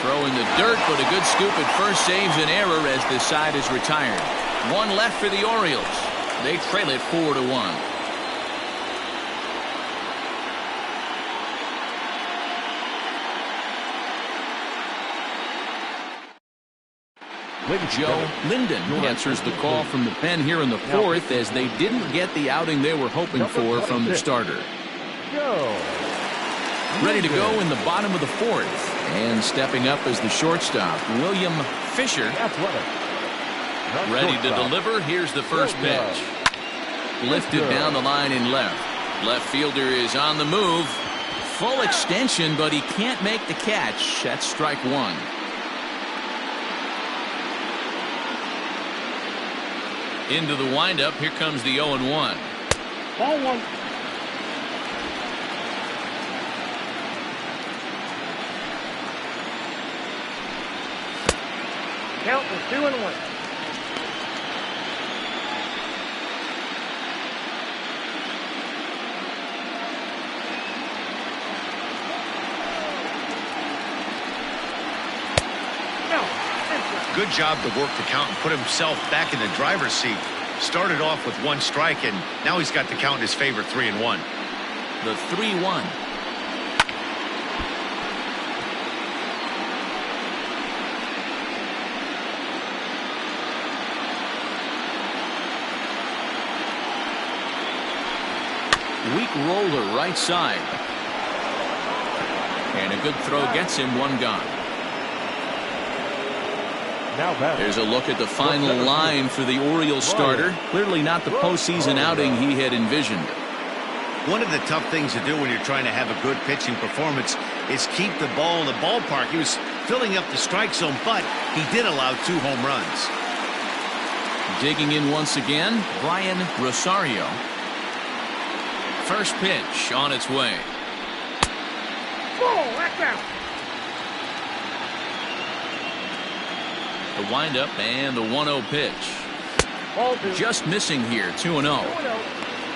Throw in the dirt, but a good scoop at first saves an error as this side is retired. 1 left for the Orioles. They trail it 4-1. Joe Linden answers the call from the pen here in the 4th as they didn't get the outing they were hoping for from the starter. Ready to go in the bottom of the 4th. And stepping up as the shortstop, William Fisher. Ready to deliver. Here's the first pitch. Lifted down the line in left. Left fielder is on the move. Full extension, but he can't make the catch. That's strike 1. Into the windup. Here comes the 0-1. Ball 1. Count is 2-1. Good job to work the count and put himself back in the driver's seat. Started off with 1 strike, and now he's got the count in his favor, 3-1. The 3-1. Weak roller right side. And a good throw gets him 1 gone. There's a look at the final line for the Orioles starter. Clearly not the postseason outing he had envisioned. One of the tough things to do when you're trying to have a good pitching performance is keep the ball in the ballpark. He was filling up the strike zone, but he did allow 2 home runs. Digging in once again, Brian Rosario. First pitch on its way. Ball, that's out. The windup and the 1-0 pitch. Ball 2. Just missing here, 2-0. 2-0.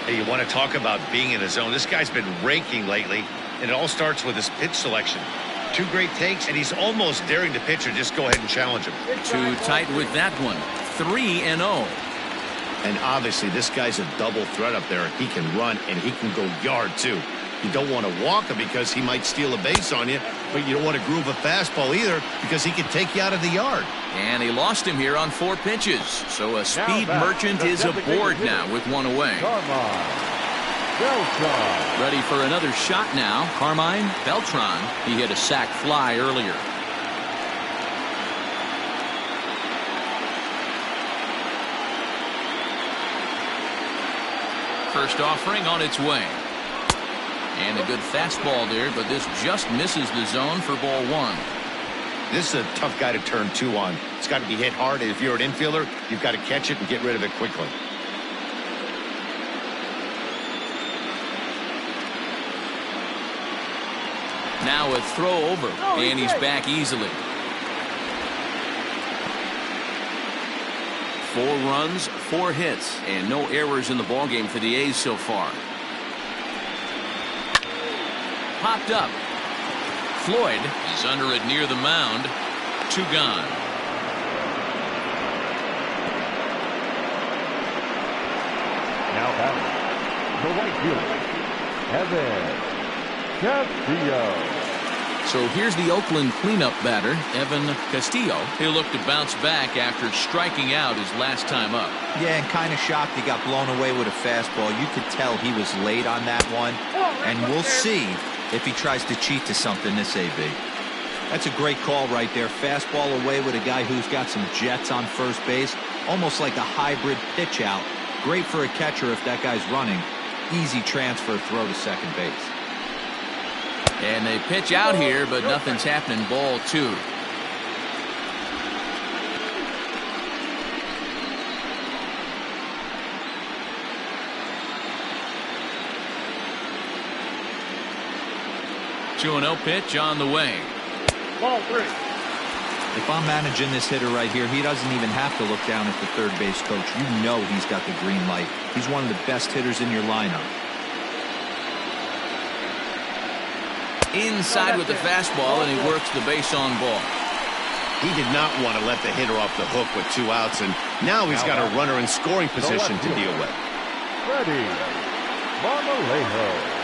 Hey, you want to talk about being in the zone. This guy's been raking lately, and it all starts with his pitch selection. 2 great takes, and he's almost daring the pitcher just go ahead and challenge him. Too tight with that one. 3-0. And obviously this guy's a double threat up there. He can run and he can go yard too. You don't want to walk him because he might steal a base on you, but you don't want to groove a fastball either because he could take you out of the yard. And he lost him here on 4 pitches. So a speed merchant is aboard now with 1 away. Beltran. Ready for another shot now. Carmine Beltran. He hit a sac fly earlier. First offering on its way. And a good fastball there, but this just misses the zone for ball 1. This is a tough guy to turn 2 on. It's got to be hit hard, and if you're an infielder, you've got to catch it and get rid of it quickly. Now a throw over, and he's back easily. 4 runs, 4 hits, and no errors in the ballgame for the A's so far. Popped up. Floyd is under it near the mound. 2 gone. Now batting, the right fielder, Evan Castillo. So here's the Oakland cleanup batter, Evan Castillo. He'll look to bounce back after striking out his last time up. Yeah, and kind of shocked he got blown away with a fastball. You could tell he was late on that one. And we'll see if he tries to cheat to something this AB. That's a great call right there. Fastball away with a guy who's got some jets on first base. Almost like a hybrid pitch out. Great for a catcher if that guy's running. Easy transfer throw to second base. And they pitch out here, but nothing's happening. Ball 2. Two and 0 pitch on the way. Ball 3. If I'm managing this hitter right here, he doesn't even have to look down at the third base coach. You know he's got the green light. He's one of the best hitters in your lineup. Inside with the fastball, and he works the base on ball. He did not want to let the hitter off the hook with 2 outs, and now he's got a runner in scoring position to deal with. Freddie Marmalejo.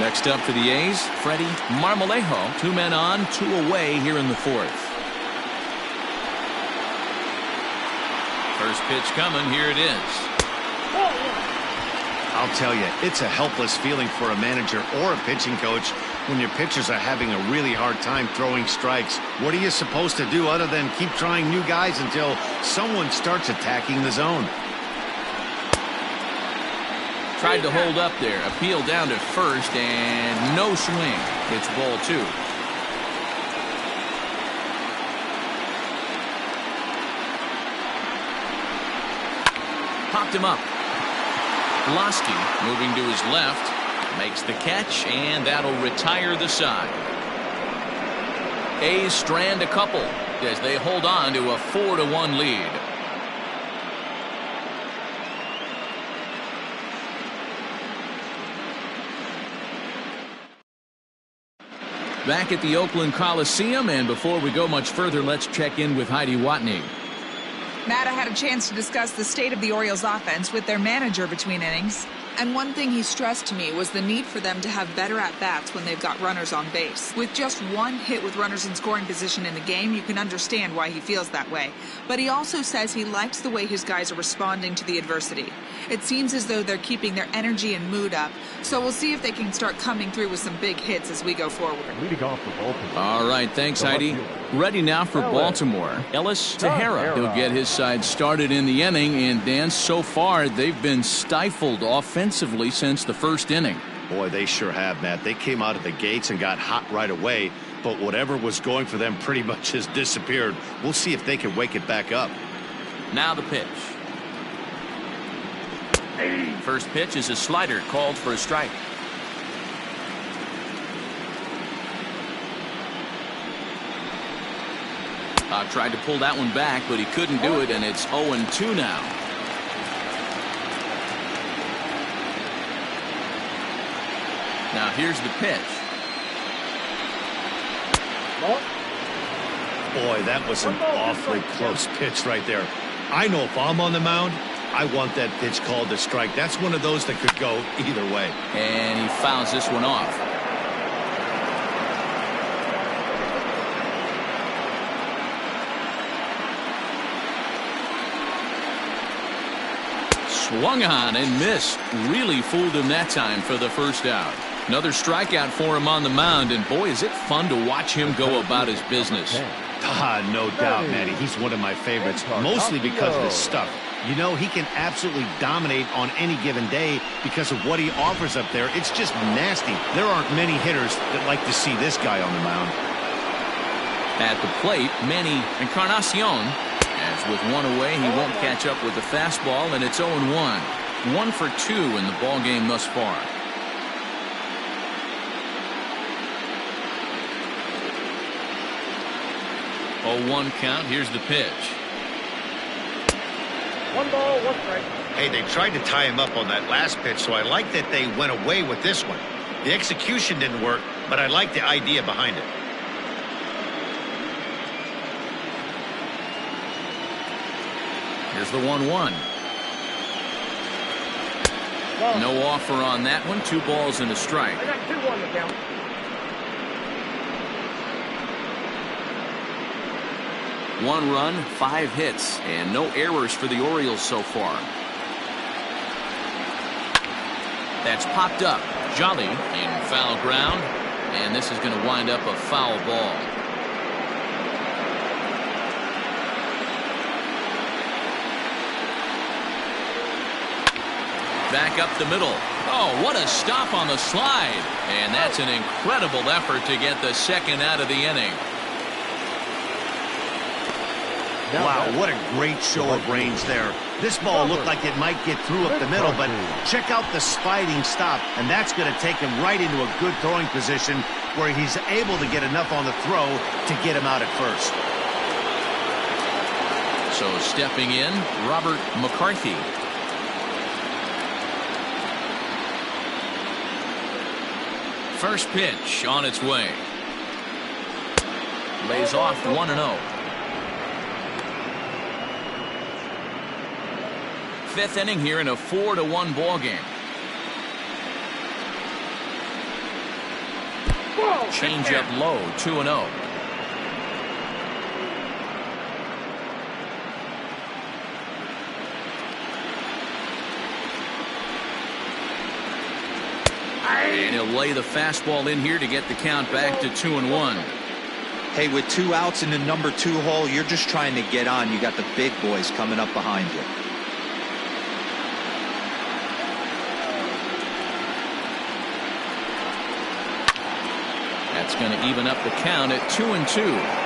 Next up for the A's, Freddie Marmalejo. 2 men on, 2 away here in the 4th. First pitch coming. Here it is. I'll tell you, it's a helpless feeling for a manager or a pitching coach when your pitchers are having a really hard time throwing strikes. What are you supposed to do other than keep trying new guys until someone starts attacking the zone? Tried to hold up there. Appeal down to first, and no swing. It's ball 2. Popped him up. Lasky moving to his left, makes the catch, and that'll retire the side. A's strand a couple as they hold on to a 4-1 lead. Back at the Oakland Coliseum, and before we go much further, let's check in with Heidi Watney. Matt, I had a chance to discuss the state of the Orioles offense with their manager between innings. And one thing he stressed to me was the need for them to have better at-bats when they've got runners on base. With just 1 hit with runners in scoring position in the game, you can understand why he feels that way. But he also says he likes the way his guys are responding to the adversity. It seems as though they're keeping their energy and mood up. So we'll see if they can start coming through with some big hits as we go forward. Leading off for Baltimore. All right, thanks, Heidi. Ready now for Baltimore. Ellis Tejera. He'll get his side started in the inning, and Dan, so far they've been stifled offensively since the first inning. Boy, they sure have, Matt. They came out of the gates and got hot right away, but whatever was going for them pretty much has disappeared. We'll see if they can wake it back up. Now the pitch. First pitch is a slider called for a strike. Tried to pull that one back, but he couldn't do it, and it's 0-2 now. Now here's the pitch. Boy, that was an awfully close pitch right there. I know if I'm on the mound, I want that pitch called a strike. That's one of those that could go either way. And he fouls this one off. Swung on and missed. Really fooled him that time for the first out. Another strikeout for him on the mound, and boy, is it fun to watch him go about his business. No doubt, Matty. He's one of my favorites, mostly because of his stuff. You know, he can absolutely dominate on any given day because of what he offers up there. It's just nasty. There aren't many hitters that like to see this guy on the mound. At the plate, Manny Encarnacion. As with one away, he won't catch up with the fastball, and it's 0-1. 1 for 2 in the ball game thus far. Oh, 1 count. Here's the pitch. 1 ball, 1 strike. Hey, they tried to tie him up on that last pitch, so I like that they went away with this one. The execution didn't work, but I like the idea behind it. Here's the 1-1. No offer on that one. 2 balls and a strike. I got 2-1 to count. One run, 5 hits, and no errors for the Orioles so far. That's popped up. Jolly in foul ground, and this is going to wind up a foul ball. Back up the middle. Oh, what a stop on the slide. And that's an incredible effort to get the second out of the inning. Wow, what a great show of range there. This ball looked like it might get through up the middle, but check out the sliding stop, and that's going to take him right into a good throwing position where he's able to get enough on the throw to get him out at first. So stepping in, Robert McCarthy. First pitch on its way. Lays off 1-0. Fifth inning here in a 4-1 ball game. Change up low, 2-0. And he'll lay the fastball in here to get the count back to 2-1. Hey, with 2 outs in the number 2 hole, you're just trying to get on. You got the big boys coming up behind you. That's going to even up the count at 2-2.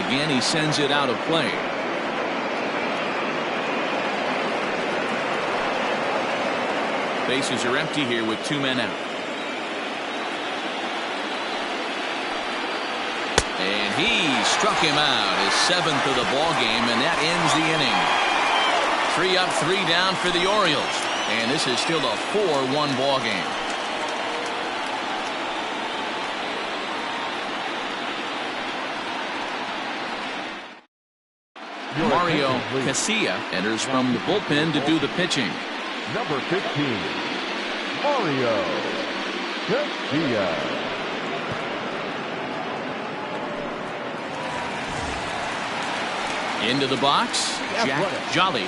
Again, he sends it out of play. Bases are empty here with 2 men out. And he struck him out, his 7th of the ball game, and that ends the inning. 3 up, 3 down for the Orioles, and this is still a 4-1 ball game. Mario Castillo enters from the bullpen to do the pitching. Number 15, Mario Castillo. Into the box, Jack Jolly.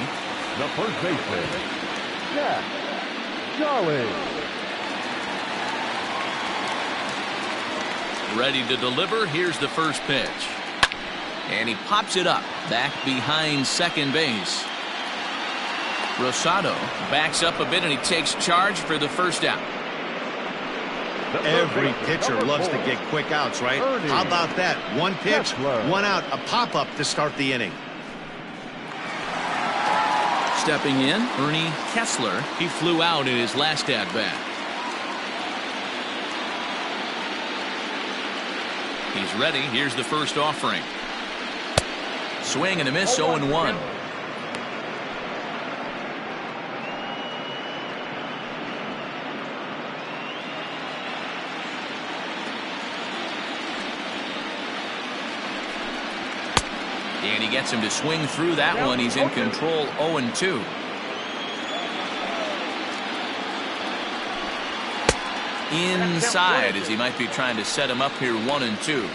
The first baseman, Jack Jolly. Ready to deliver. Here's the first pitch. And he pops it up back behind second base. Rosado backs up a bit and he takes charge for the first out. Every pitcher loves to get quick outs, right? How about that? 1 pitch, 1 out, a pop-up to start the inning. stepping in, Ernie Kessler. He flew out in his last at-bat. He's ready. Here's the first offering. Swing and a miss, 0-1. And he gets him to swing through that one. He's in control, 0-2. Inside, as he might be trying to set him up here, 1-2.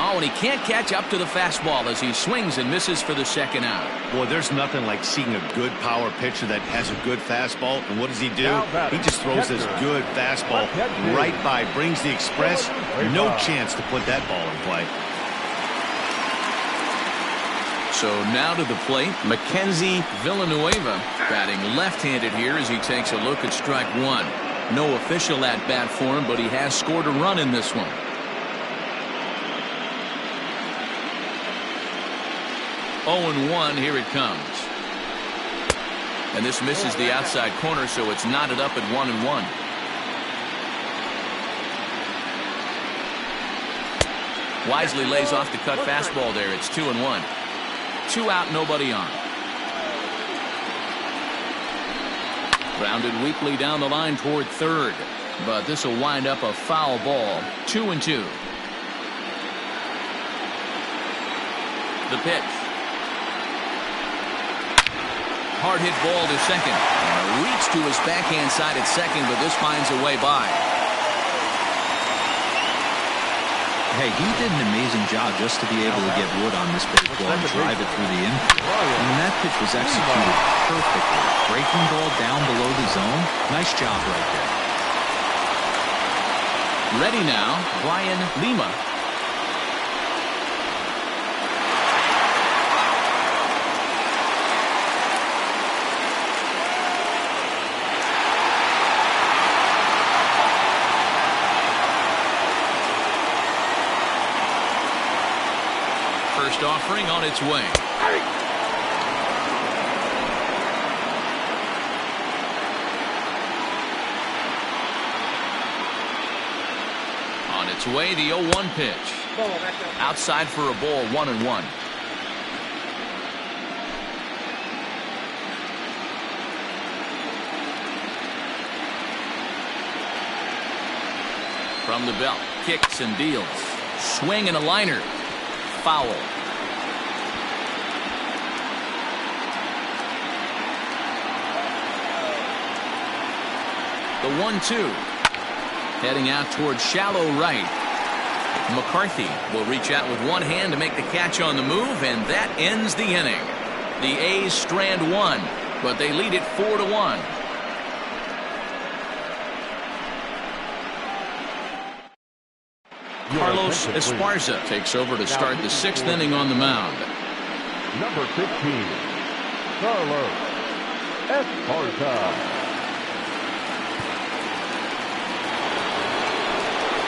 Oh, and he can't catch up to the fastball as he swings and misses for the second out. Boy, there's nothing like seeing a good power pitcher that has a good fastball. And what does he do? He just throws this good fastball right by, brings the express. No chance to put that ball in play. So now to the plate, Mckenzie Villanueva batting left-handed here as he takes a look at strike one. No official at-bat for him, but he has scored a run in this one. 0-1, here it comes. And this misses the outside corner, so it's knotted up at 1-1. Wisely lays off the cut fastball there. It's 2-1. 2 out, nobody on. Grounded weakly down the line toward third, but this will wind up a foul ball. 2-2. The pitch. Hard hit ball to second. And a reach to his backhand side at second, but this finds a way by. Hey, he did an amazing job just to be able to get wood on this baseball and drive it through the infield. I mean, that pitch was executed perfectly. Breaking ball down below the zone. Nice job right there. Ready now, Brian Lima. First offering on its way. On its way, the 0-1 pitch. Outside for a ball, 1-1. From the belt, kicks and deals. Swing and a liner. Foul. The 1-2. Heading out towards shallow right. McCarthy will reach out with one hand to make the catch on the move, and that ends the inning. The A's strand one, but they lead it 4-1. Carlos Esparza takes over to start the 6th inning on the mound. Number 15, Carlos Esparza.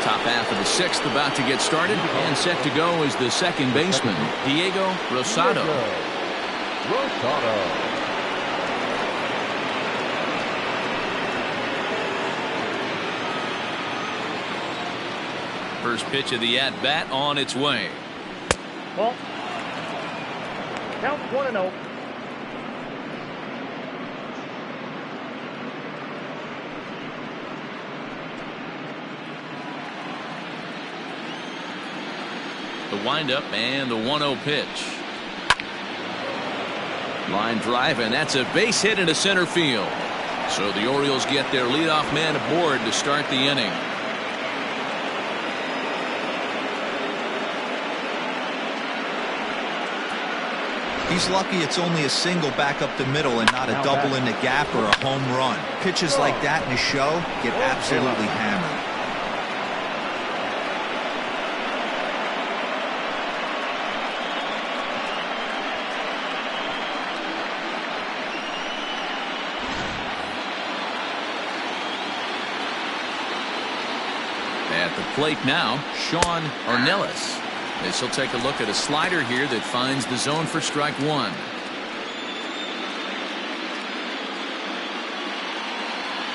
Top half of the 6th about to get started, and set to go is the second baseman, Diego Rosado. First pitch of the at-bat on its way. Ball. Count 1-0. The windup and the 1-0 pitch. Line drive, and that's a base hit into center field. So the Orioles get their leadoff man aboard to start the inning. He's lucky it's only a single back up the middle and not a double in the gap or a home run. Pitches like that in a show get absolutely hammered. At the plate now, Sean Ornelas. As he'll take a look at a slider here that finds the zone for strike one.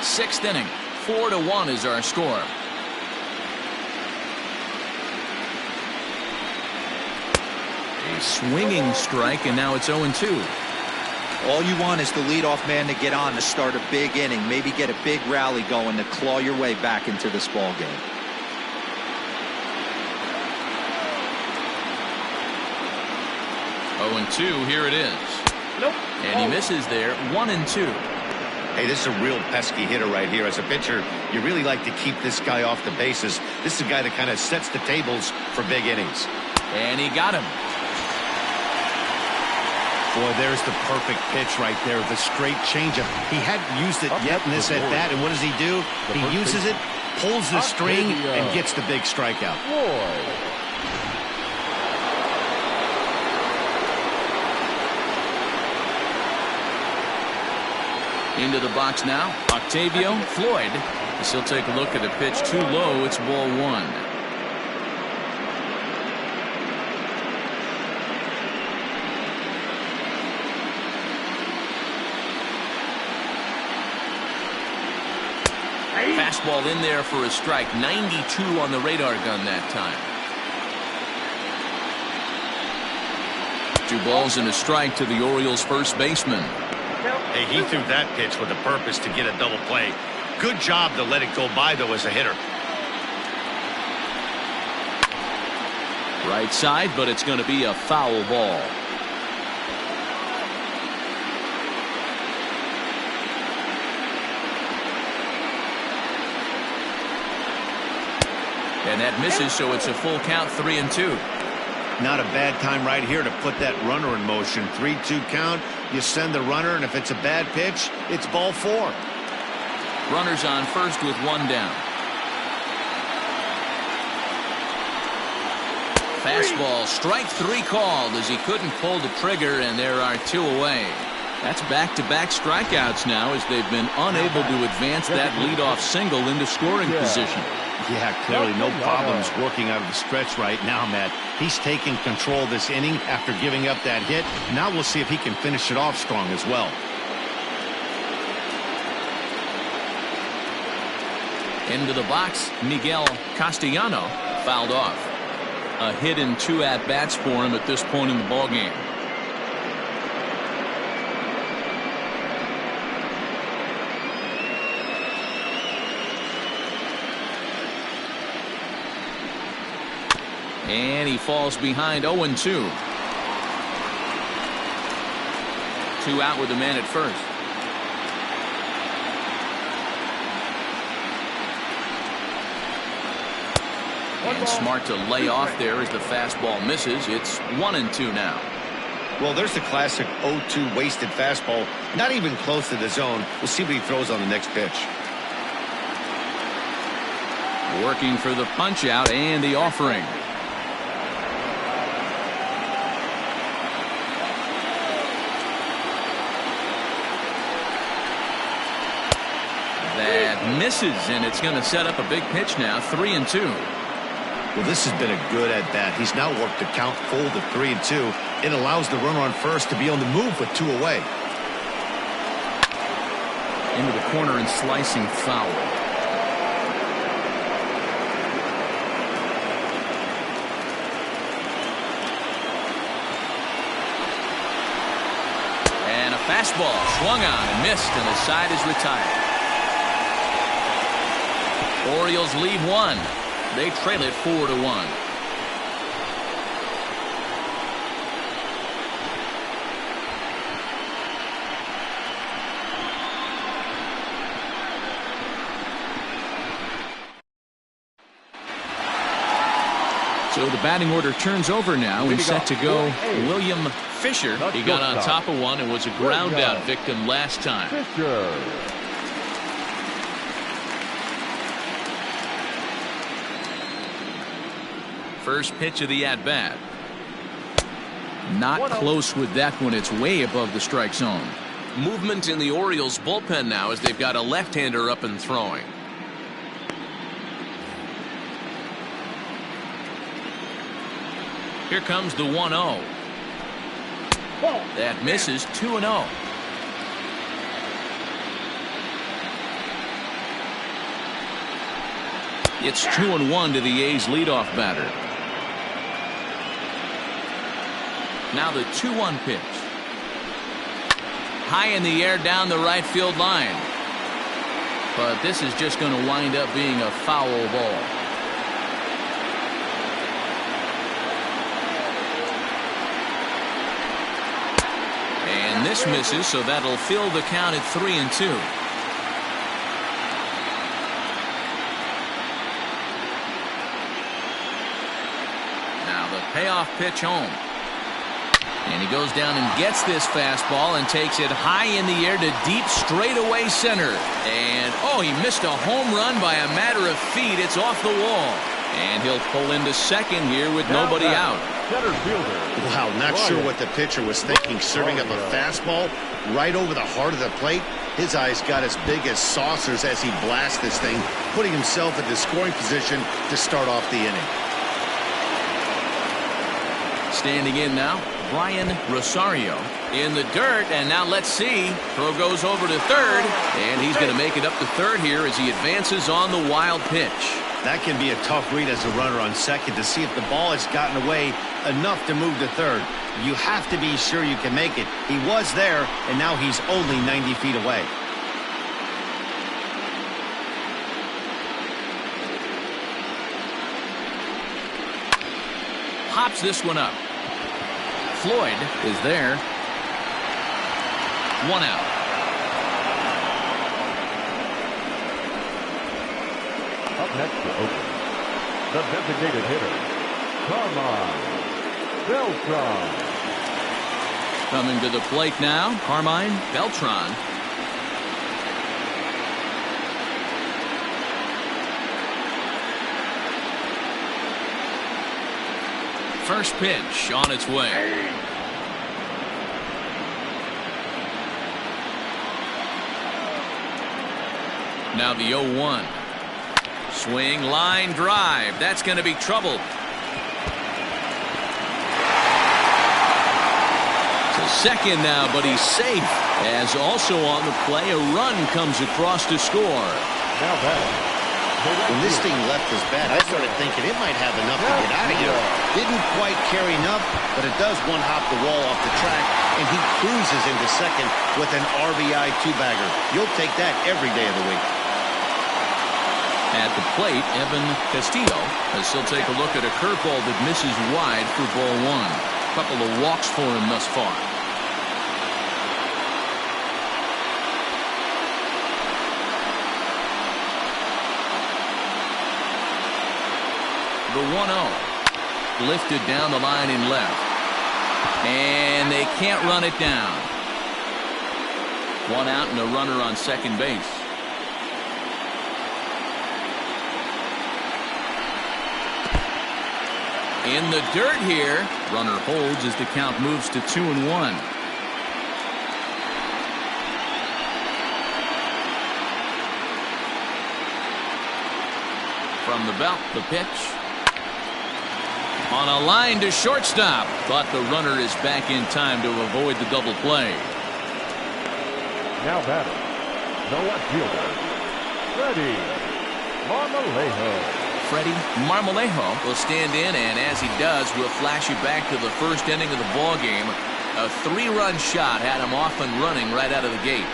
Sixth inning, 4-1 is our score. A swinging strike, and now it's 0-2. All you want is the leadoff man to get on to start a big inning, maybe get a big rally going to claw your way back into this ball game. Oh, 2, here it is. Nope. And he misses there, 1-2. Hey, this is a real pesky hitter right here. As a pitcher, you really like to keep this guy off the bases. This is a guy that kind of sets the tables for big innings. And he got him. Boy, there's the perfect pitch right there, the straight changeup. He hadn't used it yet in this at-bat, and what does he do? He uses it, pulls the string, and gets the big strikeout. Into the box now, Octavio Floyd. As he'll take a look at a pitch too low, it's ball one. Fastball in there for a strike. 92 on the radar gun that time. 2 balls and a strike to the Orioles first baseman. Hey, he threw that pitch with a purpose to get a double play. Good job to let it go by, though, as a hitter. Right side, but it's going to be a foul ball. And that misses, so it's a full count, 3-2. Not a bad time right here to put that runner in motion. 3-2 count. You send the runner, and if it's a bad pitch, it's ball 4. Runners on first with 1 down. Fastball, strike 3 called as he couldn't pull the trigger, and there are 2 away. That's back-to-back strikeouts now as they've been unable to advance that leadoff single into scoring position. Yeah, clearly no problems working out of the stretch right now, Matt. He's taking control of this inning after giving up that hit. Now we'll see if he can finish it off strong as well. Into the box, Miguel Castellano fouled off. A hit in 2 at-bats for him at this point in the ballgame. And he falls behind 0-2. 2 out with a man at first. And smart to lay off there as the fastball misses. It's 1-2 now. Well, there's the classic 0-2 wasted fastball. Not even close to the zone. We'll see what he throws on the next pitch. Working for the punch out and the offering. That misses, and it's going to set up a big pitch now. 3-2. Well, this has been a good at-bat. He's now worked the count full to 3-2. It allows the runner on first to be on the move with 2 away. Into the corner and slicing foul. And a fastball swung on and missed, and the side is retired. Orioles lead 1. They trail it 4-1. So the batting order turns over now and set to go William Fisher. He got on top of one and was a ground out victim last time. First pitch of the at-bat. Not close with that one. It's way above the strike zone. Movement in the Orioles bullpen now as they've got a left-hander up and throwing. Here comes the 1-0. That misses. 2-0. It's 2-1 to the A's leadoff batter. Now the 2-1 pitch. High in the air down the right field line. But this is just going to wind up being a foul ball. And this misses, so that'll fill the count at 3-2. Now the payoff pitch home. And he goes down and gets this fastball and takes it high in the air to deep straightaway center. And, oh, he missed a home run by a matter of feet. It's off the wall. And he'll pull into second here with nobody out. Center fielder. Wow, not sure what the pitcher was thinking, serving up a fastball right over the heart of the plate. His eyes got as big as saucers as he blasts this thing, putting himself in the scoring position to start off the inning. Standing in now, Brian Rosario in the dirt, and now let's see. Throw goes over to third, and he's going to make it up to third here as he advances on the wild pitch. That can be a tough read as a runner on second to see if the ball has gotten away enough to move to third. You have to be sure you can make it. He was there, and now he's only 90 feet away. Pops this one up. Floyd is there. 1 out. Up next to Oakland, the designated hitter, Carmine Beltran. Coming to the plate now, Carmine Beltran. First pitch on its way. Now the 0-1. Swing, line drive. That's going to be trouble. To second now, but he's safe. As also on the play, a run comes across to score. Now that. When this thing left his bat, I started thinking it might have enough to get out of here. Didn't quite carry enough, but it does one-hop the wall off the track, and he cruises into second with an RBI two-bagger. You'll take that every day of the week. At the plate, Castillo, as he'll take a look at a curveball that misses wide for ball one. A couple of walks for him thus far. The 1-0. Lifted down the line in left. And they can't run it down. 1 out and a runner on second base. In the dirt here. Runner holds as the count moves to 2-1. From the belt, the pitch. On a line to shortstop, but the runner is back in time to avoid the double play. Now batting, the left fielder, Freddie Marmalejo. Freddie Marmalejo will stand in, and as he does, we'll flash you back to the first inning of the ball game. A 3-run shot had him off and running right out of the gate.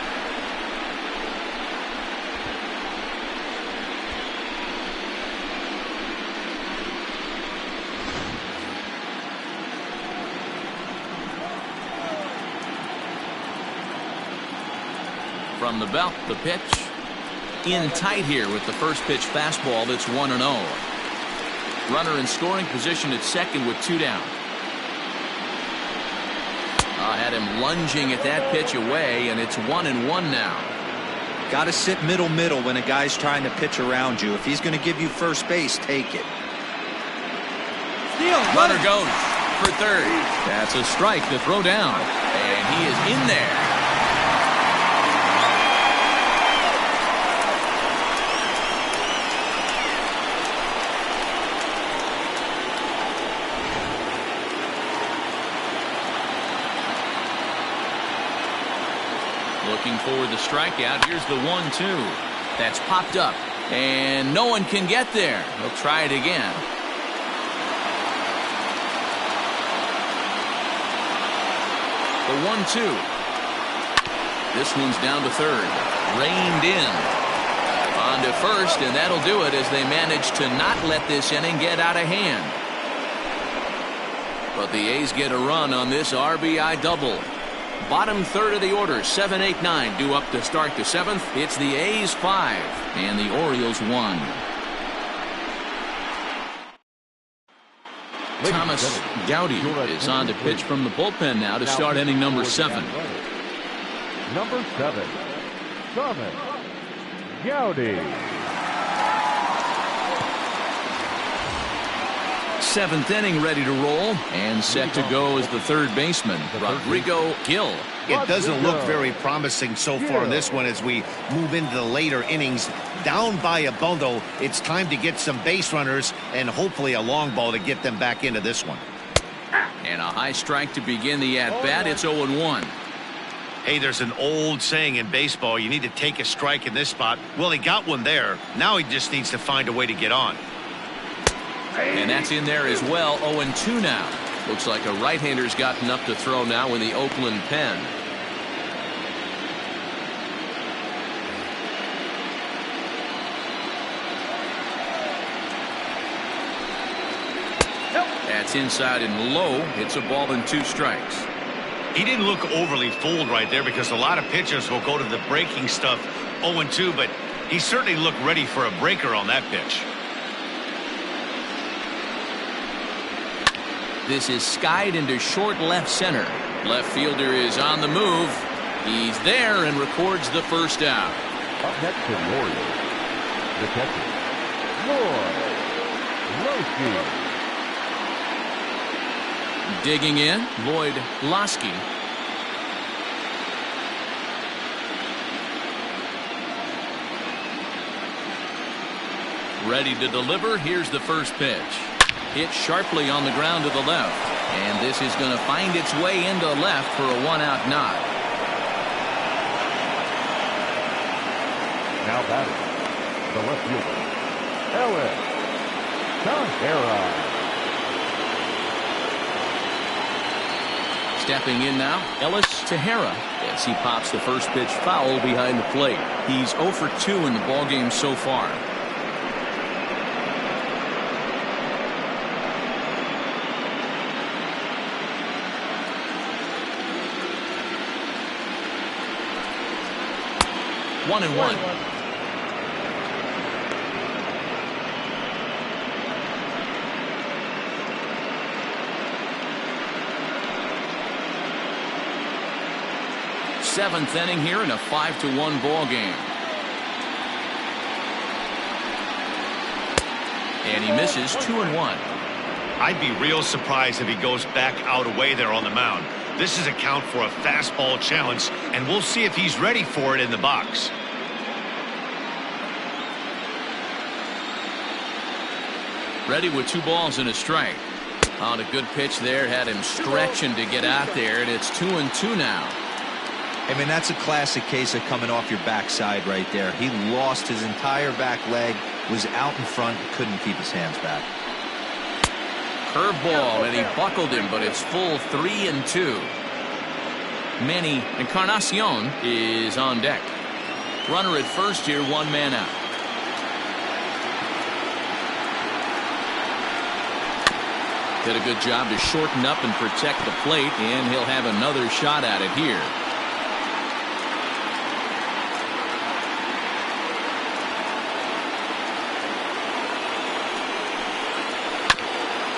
From the belt, the pitch. In tight here with the first pitch fastball that's 1-0. Runner in scoring position at second with 2 down. Had him lunging at that pitch away, and it's 1-1 now. Got to sit middle when a guy's trying to pitch around you. If he's going to give you first base, take it. Runner goes for third. That's a strike to throw down, and he is in there. looking for the strikeout. Here's the 1-2. That's popped up, and no one can get there. He'll try it again. The 1-2. This one's down to third. Reined in. On to first, and that'll do it as they manage to not let this inning get out of hand. But the A's get a run on this RBI double. Bottom third of the order, 7, 8, 9 due up to start the seventh. It's the A's 5 and the Orioles 1. Thomas Gowdy is on to pitch from the bullpen now to start inning number 7. Number 7, Thomas Gowdy. Seventh inning ready to roll and set to go as the third baseman, Rodrigo Gill. It doesn't look very promising so far in this one as we move into the later innings. Down by a bundle, it's time to get some base runners and hopefully a long ball to get them back into this one. And a high strike to begin the at-bat. It's 0-1. Hey, there's an old saying in baseball, you need to take a strike in this spot. Well, he got one there. Now he just needs to find a way to get on. And that's in there as well. 0-2 now. Looks like a right-hander's gotten up to throw now in the Oakland pen. That's inside and low. It's a ball and 2 strikes. He didn't look overly fooled right there because a lot of pitchers will go to the breaking stuff 0-2, but he certainly looked ready for a breaker on that pitch. This is skied into short left center. Left fielder is on the move. He's there and records the first out. Up next for the Orioles, the catcher, Lloyd Lasky. Digging in, Lloyd Lasky. Ready to deliver. Here's the first pitch. Hit sharply on the ground to the left. And this is going to find its way into left for a 1-out knock. Now batting, the left fielder, Ellis Tejera. Stepping in now, Ellis Tejera, as he pops the first pitch foul behind the plate. He's 0 for 2 in the ballgame so far. One and one. Seventh inning here in a 5-1 ball game. And he misses 2-1. I'd be real surprised if he goes back out away there on the mound. This is a count for a fastball challenge, and we'll see if he's ready for it in the box. Ready with 2 balls and a strike. On a good pitch there, had him stretching to get out there, and it's 2-2 now. I mean, that's a classic case of coming off your backside right there. He lost his entire back leg, was out in front, couldn't keep his hands back. Curveball, and he buckled him, but it's full 3-2. Manny Encarnacion is on deck. Runner at first here, 1 man out. Did a good job to shorten up and protect the plate, and he'll have another shot at it here.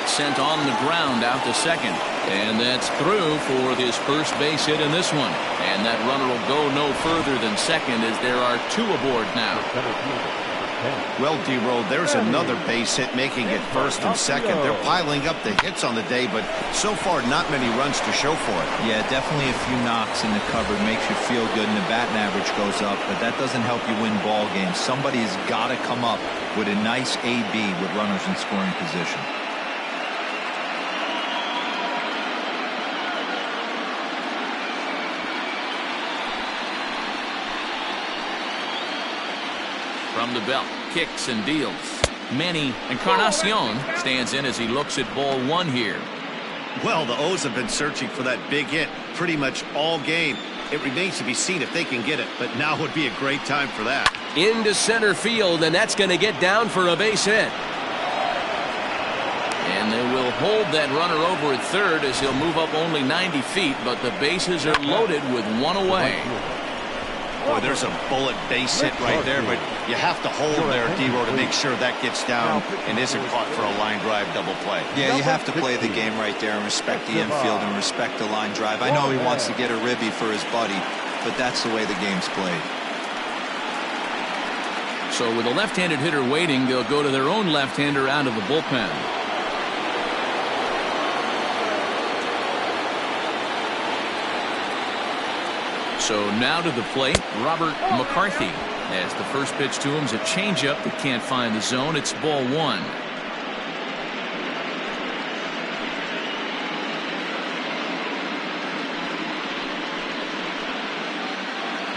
Sent on the ground out to second, and that's through for his first base hit in this one. And that runner will go no further than second as there are 2 aboard now. Well, D-Roll, there's another base hit making it first and second. They're piling up the hits on the day, but so far not many runs to show for it. Yeah, definitely a few knocks in the cupboard makes you feel good, and the batting average goes up, but that doesn't help you win ball games. Somebody has got to come up with a nice AB with runners in scoring position. From the belt, kicks and deals. Manny Encarnacion stands in as he looks at ball one here. Well, the O's have been searching for that big hit pretty much all game. It remains to be seen if they can get it, but now would be a great time for that. Into center field, and that's going to get down for a base hit. And they will hold that runner over at third as he'll move up only 90 feet, but the bases are loaded with one away. Boy, there's a bullet base hit right there, but you have to hold there, D-Row, to make sure that gets down and isn't caught for a line drive double play. Yeah, you have to play the game right there and respect the infield and respect the line drive. I know he wants to get a ribby for his buddy, but that's the way the game's played. So with a left-handed hitter waiting, they'll go to their own left-hander out of the bullpen. So now to the plate, Robert McCarthy. As the first pitch to him is a changeup that can't find the zone. It's ball one.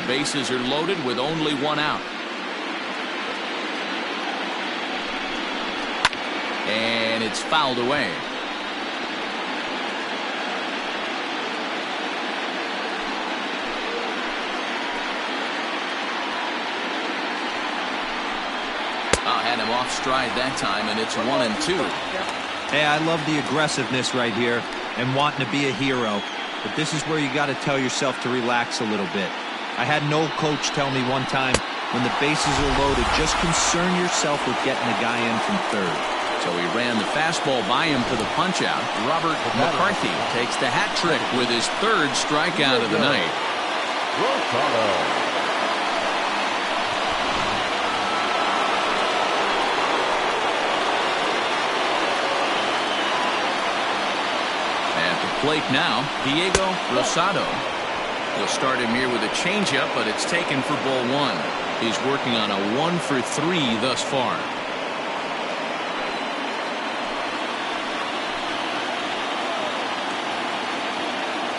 Bases are loaded with only one out. And it's fouled away. Had him off stride that time, and it's 1-2. Hey, I love the aggressiveness right here and wanting to be a hero, but this is where you got to tell yourself to relax a little bit. I had an old coach tell me one time, when the bases are loaded, just concern yourself with getting the guy in from third. So he ran the fastball by him to the punch-out. Robert McCarthy takes the hat trick with his third strikeout of the night. Plate now, Diego Rosado. He'll start him here with a changeup, but it's taken for ball one. He's working on a 1-for-3 thus far.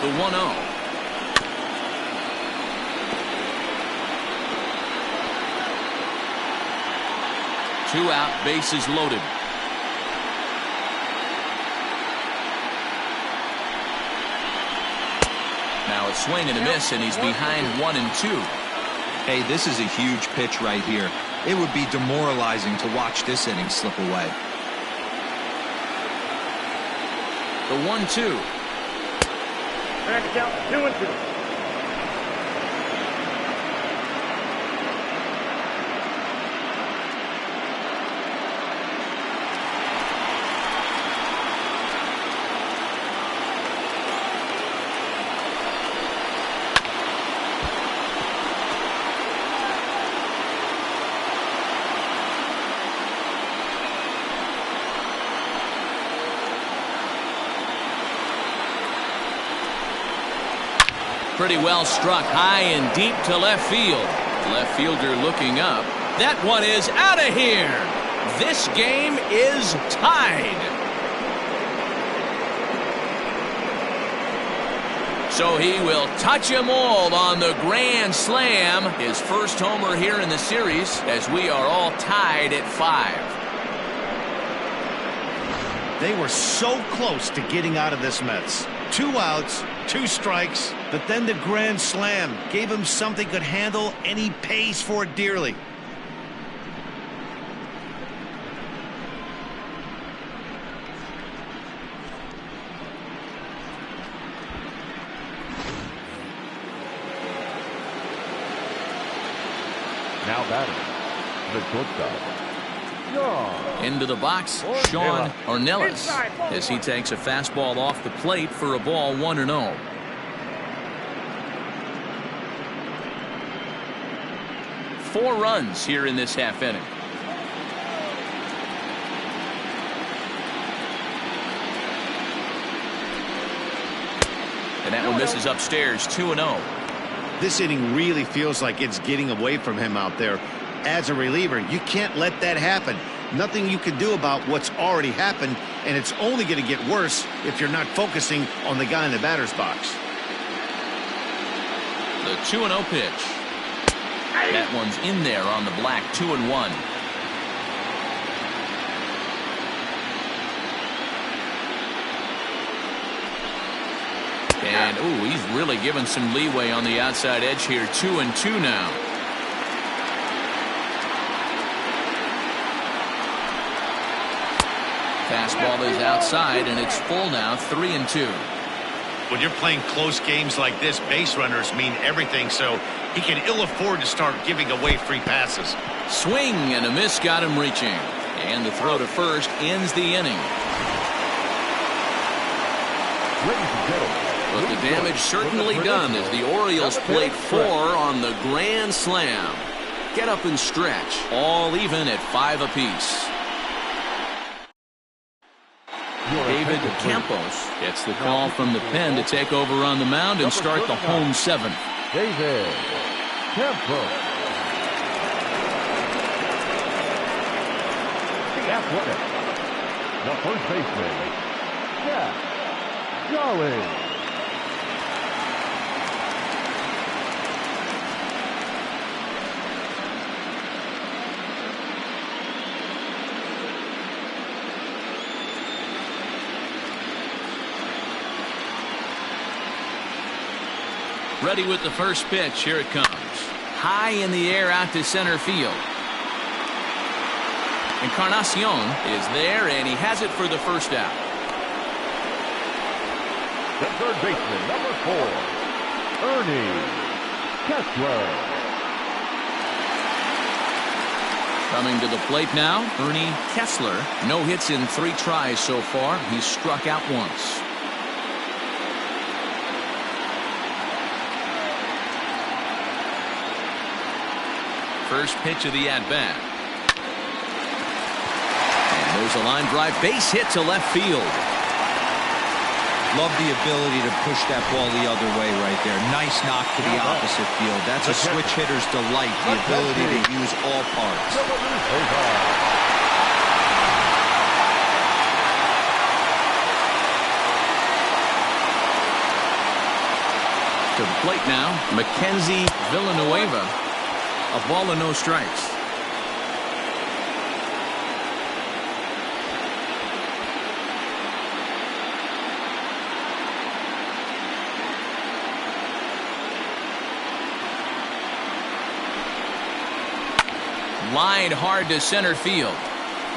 The 1-0. Two out, bases loaded. Now a swing and a miss, and he's behind 1-2. Hey, this is a huge pitch right here. It would be demoralizing to watch this inning slip away. The 1-2. Back out 2-2. Pretty well struck high and deep to left field. Left fielder looking up. That one is out of here. This game is tied. So he will touch them all on the grand slam. His first homer here in the series as we are all tied at 5. They were so close to getting out of this mess. 2 outs, 2 strikes, but then the grand slam gave him something could handle, and he pays for it dearly. Now batting, the shortstop. Into the box, Sean Ornelas, as he takes a fastball off the plate for a ball 1-0. Four runs here in this half inning. And that one misses upstairs, 2-0. This inning really feels like it's getting away from him out there. As a reliever, you can't let that happen. Nothing you can do about what's already happened, and it's only going to get worse if you're not focusing on the guy in the batter's box. The 2-0 pitch. That one's in there on the black, 2-1. And, ooh, he's really given some leeway on the outside edge here. 2-2 now. Fastball is outside, and it's full now, 3-2. When you're playing close games like this, base runners mean everything, so he can ill afford to start giving away free passes. Swing and a miss got him reaching. And the throw to first ends the inning. But the damage certainly done as the Orioles plate 4 on the grand slam. Get up and stretch. All even at 5 apiece. David Campos gets the call from the pen to take over on the mound and start the home 7th. David Campos. The athletic. The first baseman. Yeah. Jolly. Ready with the first pitch. Here it comes. High in the air out to center field. Encarnacion is there, and he has it for the first out. The third baseman, number 4, Ernie Kessler. Coming to the plate now, Ernie Kessler. No hits in 3 tries so far. He's struck out once. First pitch of the at-bat. And there's a line drive base hit to left field. Love the ability to push that ball the other way right there. Nice knock to the opposite field. That's a switch hitter's delight, the ability to use all parts. To the plate now, Mckenzie Villanueva. A ball and no strikes. Lined hard to center field.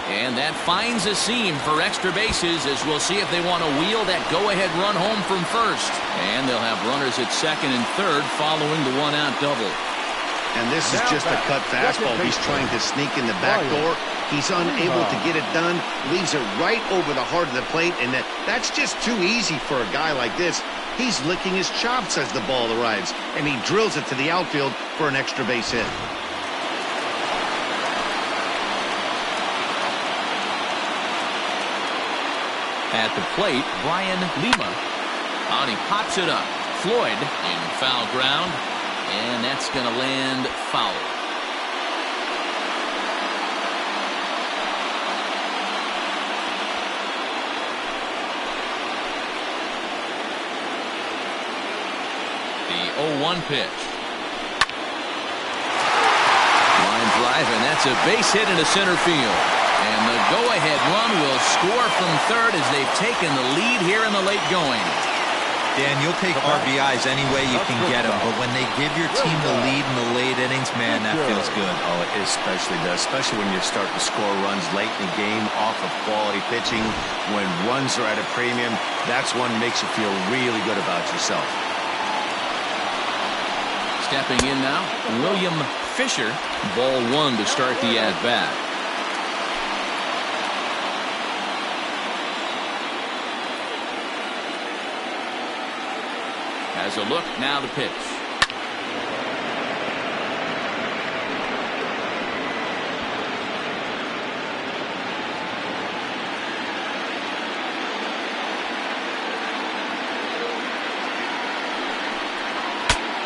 And that finds a seam for extra bases, as we'll see if they want to wheel that go-ahead run home from first. And they'll have runners at second and third following the one-out double. And this is just a cut fastball. He's trying to sneak in the back door. He's unable to get it done. Leaves it right over the heart of the plate. And that's just too easy for a guy like this. He's licking his chops as the ball arrives. And he drills it to the outfield for an extra base hit. At the plate, Brian Lima. And he pops it up. Floyd in foul ground. And that's going to land foul. The 0-1 pitch. Line drive, and that's a base hit into center field. And the go-ahead run will score from third as they've taken the lead here in the late going. Dan, you'll take RBIs any way you can get them, but when they give your team the lead in the late innings, man, that feels good. Oh, it especially does, especially when you start to score runs late in the game off of quality pitching. When runs are at a premium, that's one makes you feel really good about yourself. Stepping in now, William Fisher. Ball 1 to start the at-bat. As a look, now the pitch.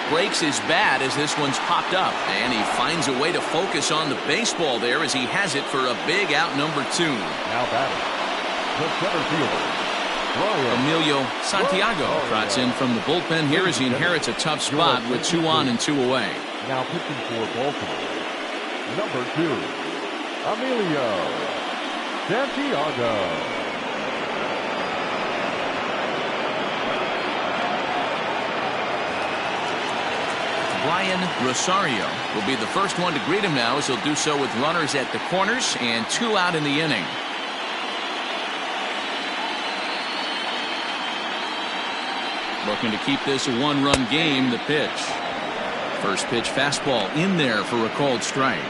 Breaks his bat as this one's popped up. And he finds a way to focus on the baseball there as he has it for a big out number 2. Now batting, the center fielder, Emilio Santiago trots in from the bullpen here as he inherits a tough spot with 2 on and 2 away. Now pitching for Baltimore, number 2, Emilio Santiago. Brian Rosario will be the first one to greet him now, as he'll do so with runners at the corners and 2 out in the inning. Looking to keep this a 1-run game. The pitch. First pitch fastball in there for a called strike.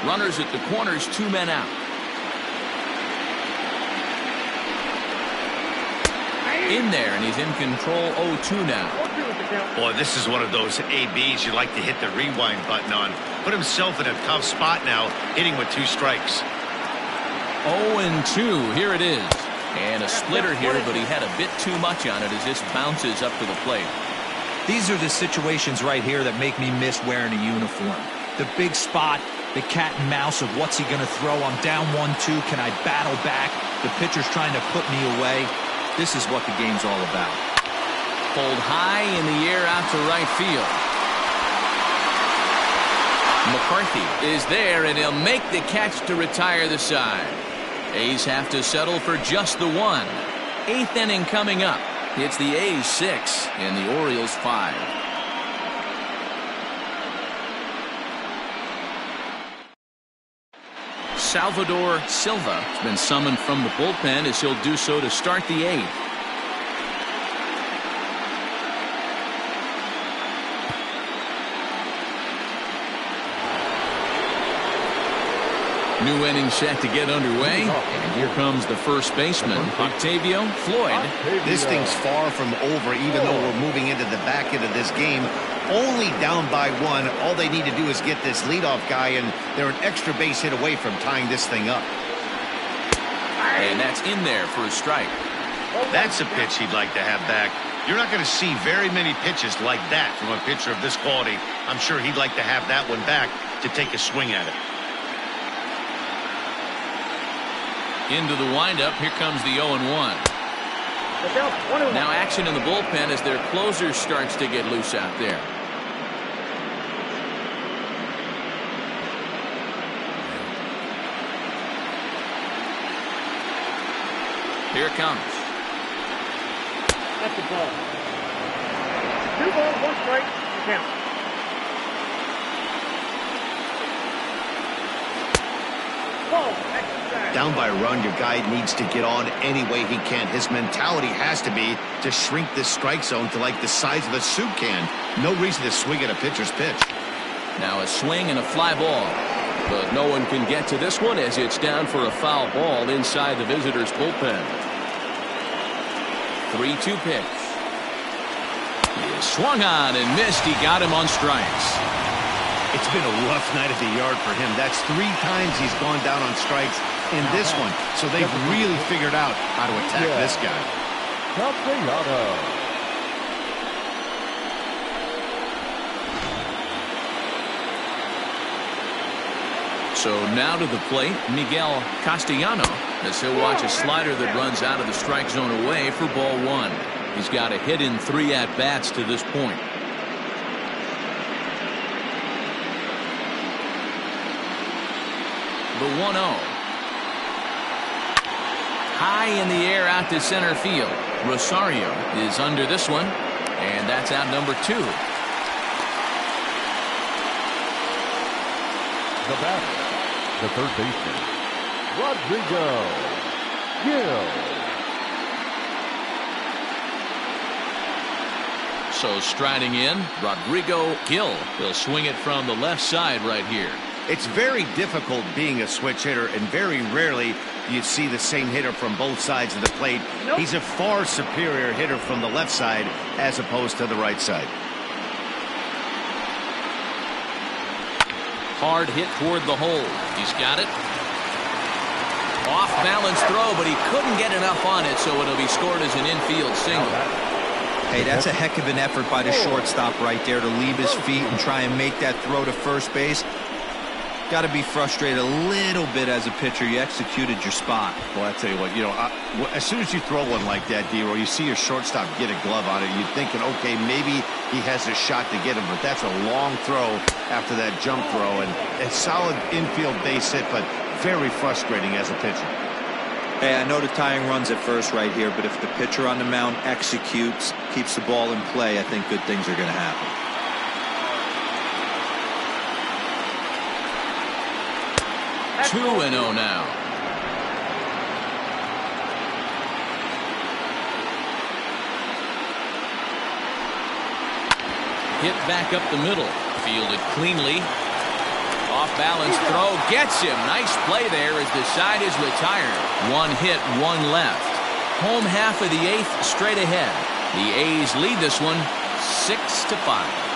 Runners at the corners, 2 men out. In there, and he's in control. 0-2 now. Boy, this is one of those ABs you like to hit the rewind button on. Put himself in a tough spot now, hitting with 2 strikes. 0-2. Here it is. And a splitter here, but he had a bit too much on it as this bounces up to the plate. These are the situations right here that make me miss wearing a uniform. The big spot, the cat and mouse of what's he going to throw. I'm down 1-2. Can I battle back? The pitcher's trying to put me away. This is what the game's all about. Pulled high in the air out to right field. McCarthy is there, and he'll make the catch to retire the side. A's have to settle for just the 1. 8th inning coming up. It's the A's 6 and the Orioles 5. Salvador Silva has been summoned from the bullpen, as he'll do so to start the 8th. New inning set to get underway, and here comes the first baseman, Octavio Floyd. This thing's far from over, even though we're moving into the back end of this game. Only down by 1. All they need to do is get this leadoff guy, and they're an extra base hit away from tying this thing up. And that's in there for a strike. That's a pitch he'd like to have back. You're not going to see very many pitches like that from a pitcher of this quality. I'm sure he'd like to have that one back to take a swing at it. Into the windup. Here comes the 0-1. Now action in the bullpen as their closer starts to get loose out there. Here it comes. That's a ball. 2 balls, 1 strike. Count. Down by a run, your guy needs to get on any way he can. His mentality has to be to shrink this strike zone to like the size of a soup can. No reason to swing at a pitcher's pitch. Now a swing and a fly ball. But no one can get to this one as it's down for a foul ball inside the visitor's bullpen. 3-2 pitch. He swung on and missed. He got him on strikes. It's been a rough night at the yard for him. That's 3 times he's gone down on strikes in this one. So they've really figured out how to attack this guy. Castellano. So now to the plate, Miguel Castellano, as he'll watch a slider that runs out of the strike zone away for ball 1. He's got a hit in 3 at-bats to this point. The 1-0. High in the air out to center field. Rosario is under this one, and that's out number 2. The batter, the third baseman, Rodrigo Gill. So striding in, Rodrigo Gill. He'll swing it from the left side right here. It's very difficult being a switch hitter, and very rarely you see the same hitter from both sides of the plate. He's a far superior hitter from the left side as opposed to the right side. Hard hit toward the hole. He's got it. Off balance throw, but he couldn't get enough on it, so it'll be scored as an infield single. Hey, that's a heck of an effort by the shortstop right there to leave his feet and try and make that throw to first base. Got to be frustrated a little bit as a pitcher. You executed your spot. Well, I tell you what, as soon as you throw one like that, D-Roy, you see your shortstop get a glove on it, you're thinking, okay, maybe he has a shot to get him, but that's a long throw after that jump throw, and a solid infield base hit, but very frustrating as a pitcher. Hey, I know the tying run's at first right here, but if the pitcher on the mound executes, keeps the ball in play, I think good things are going to happen. 2-0 now. Hit back up the middle. Fielded cleanly. Off balance throw. Gets him. Nice play there as the side is retired. One hit, one left. Home half of the eighth straight ahead. The A's lead this one 6-5.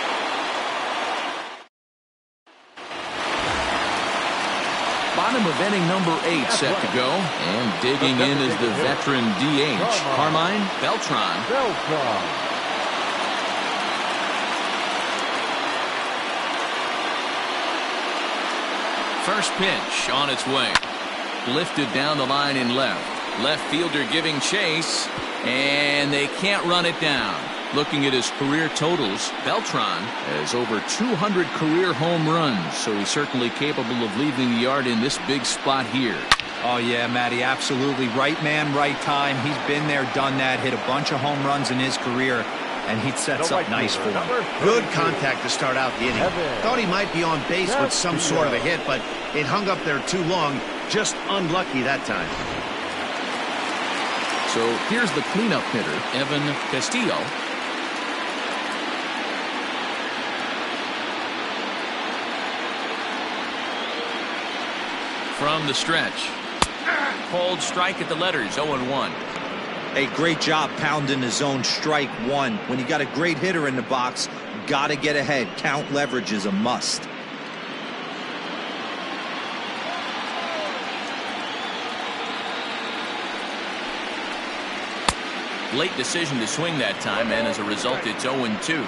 Bottom of inning number 8 set to go. And digging in is the veteran DH, Carmine Beltran. First pitch on its way. Lifted down the line in left. Left fielder giving chase. And they can't run it down. Looking at his career totals, Beltran has over 200 career home runs, so he's certainly capable of leaving the yard in this big spot here. Oh, yeah, Matty, absolutely. Right man, right time. He's been there, done that, hit a bunch of home runs in his career, and he sets up nice for him. Good contact to start out the inning. Thought he might be on base with some sort of a hit, but it hung up there too long. Just unlucky that time. So here's the cleanup hitter, Evan Castillo. From the stretch. Cold strike at the letters, 0-1. Hey, great job pounding the zone, strike one. When you got a great hitter in the box, got to get ahead. Count leverage is a must. Late decision to swing that time, and as a result, it's 0-2.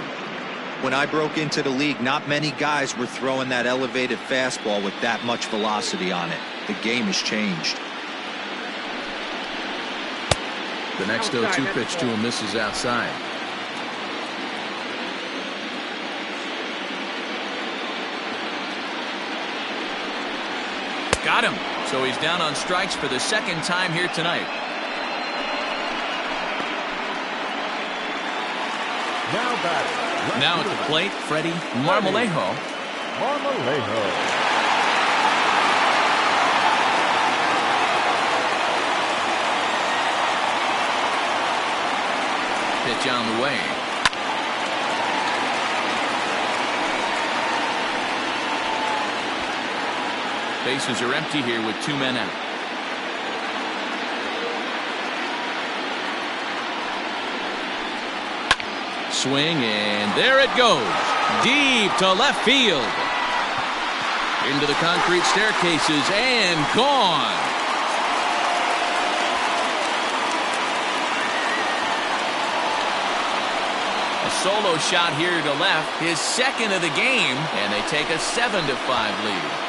When I broke into the league, not many guys were throwing that elevated fastball with that much velocity on it. The game has changed. The next 0-2 pitch to him misses outside. Got him. So he's down on strikes for the second time here tonight. Now batting. Now at the plate, Freddie Marmalejo. Pitch on the way. Bases are empty here with 2 men out. Swing, and there it goes. Deep to left field. Into the concrete staircases and gone. A solo shot here to left, his second of the game, and they take a 7-5 lead.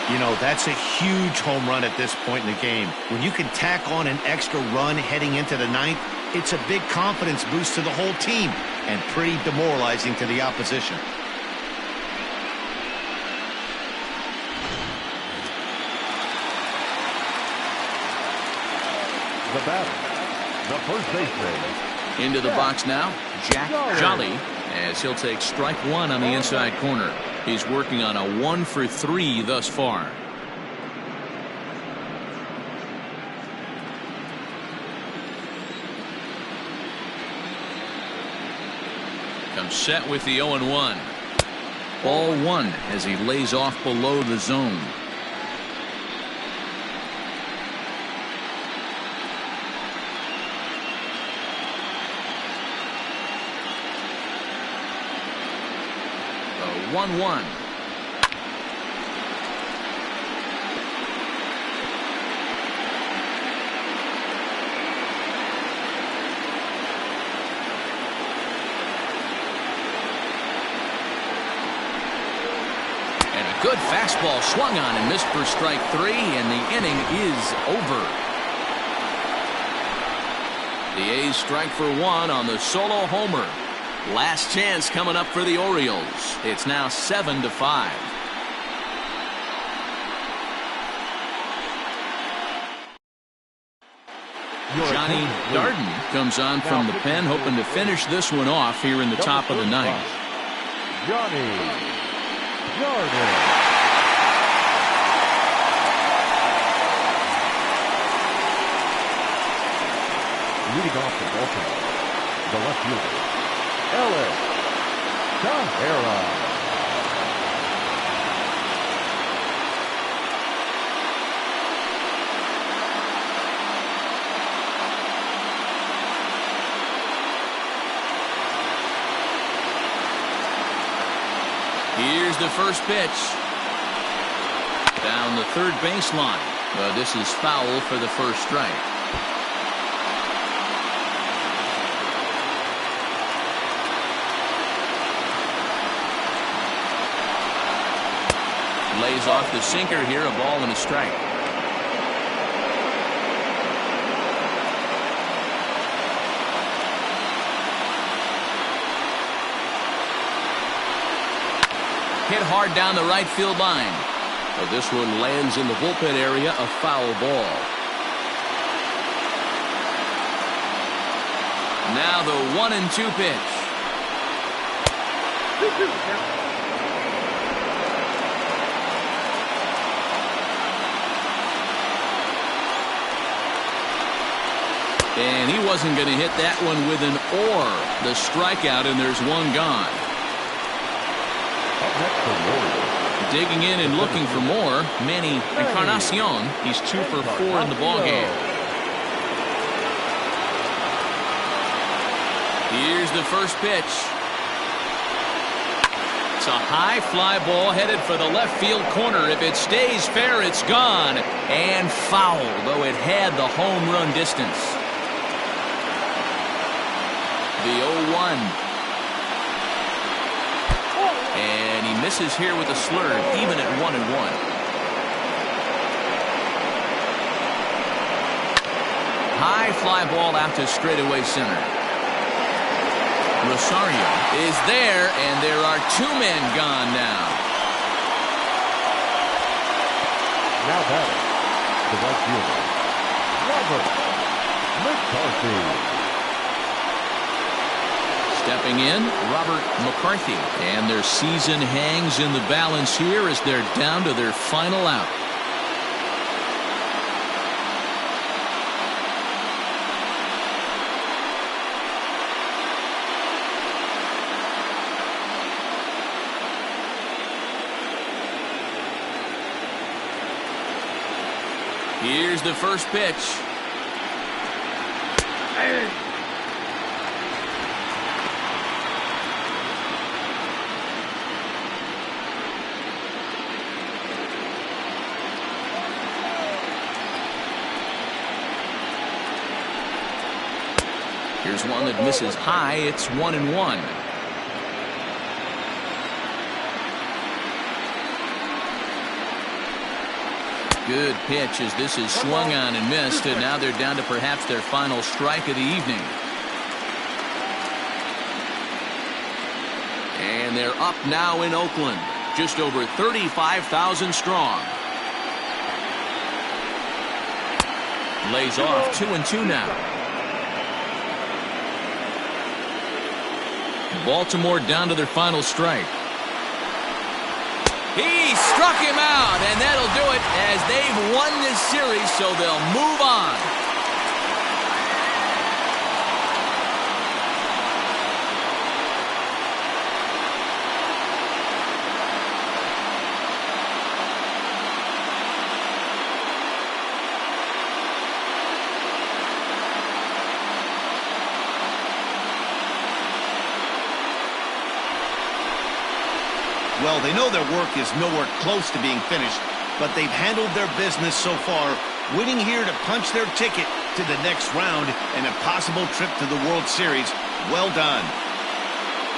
You know, that's a huge home run at this point in the game. When you can tack on an extra run heading into the ninth, it's a big confidence boost to the whole team and pretty demoralizing to the opposition. The batter, the first baseman. Into the box now, Jack Jolly, as he'll take strike one on the inside corner. He's working on a 1-for-3 thus far. Comes set with the 0-1. Ball one as he lays off below the zone. The 1-1. Good fastball swung on and missed for strike 3, and the inning is over. The A's strike for 1 on the solo homer. Last chance coming up for the Orioles. It's now 7-5. Johnny Darden comes on from the pen, hoping to finish this one off here in the top of the ninth. Johnny Darden. Leading off the Baltimore, the left fielder, Ellis Cabrera. Here's the first pitch. Down the third baseline. But this is foul for the first strike. Lays off the sinker here, a ball and a strike. Hit hard down the right field line. But this one lands in the bullpen area, a foul ball. Now the 1-2 pitch. And he wasn't going to hit that one with an or. The strikeout, and there's one gone. Digging in and looking for more, Manny Encarnacion. He's 2 for 4 in the ballgame. Here's the first pitch. It's a high fly ball headed for the left field corner. If it stays fair, it's gone. And foul, though it had the home run distance. The 0-1. And he misses here with a slurve, even at 1-1. High fly ball out to straightaway center. Rosario is there, and there are 2 men gone now. Now batting, the right fielder, Robert McCarthy. Stepping in, Robert McCarthy. And their season hangs in the balance here as they're down to their final out. Here's the first pitch. Here's one that misses high. It's 1-1. Good pitch as this is swung on and missed, and now they're down to perhaps their final strike of the evening. And they're up now in Oakland, just over 35,000 strong. Lays off 2-2 now. Baltimore down to their final strike. He struck him out, and that'll do it as they've won this series, so they'll move on. Well, they know their work is nowhere close to being finished, but they've handled their business so far, winning here to punch their ticket to the next round and a possible trip to the World Series. Well done.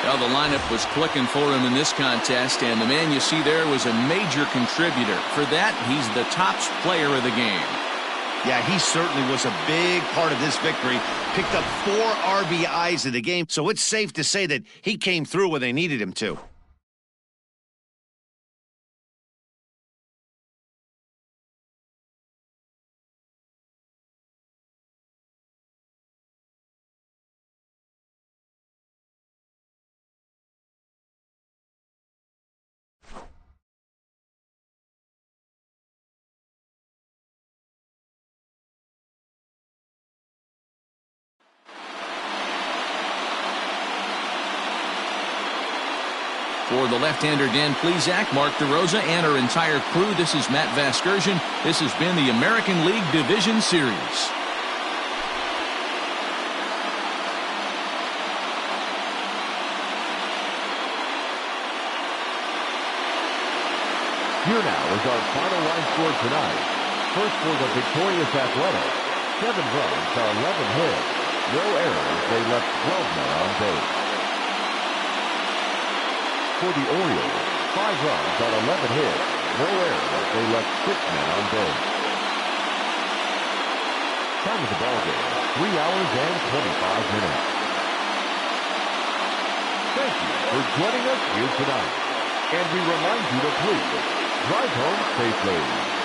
Well, the lineup was clicking for him in this contest, and the man you see there was a major contributor. For that, he's the top player of the game. Yeah, he certainly was a big part of this victory. Picked up 4 RBIs in the game, so it's safe to say that he came through when they needed him to. For the left-hander Dan Plesac, Mark DeRosa, and our entire crew, this is Matt Vasgersian. This has been the American League Division Series. Here now is our final line score tonight. First for the victorious Athletics, 7 runs on 11 hits. No errors, they left 12 men on base. For the Orioles, 5 runs on 11 hits. No errors, they left 6 men on base. Time of the ballgame, 3 hours and 25 minutes. Thank you for joining us here tonight. And we remind you to please drive home safely.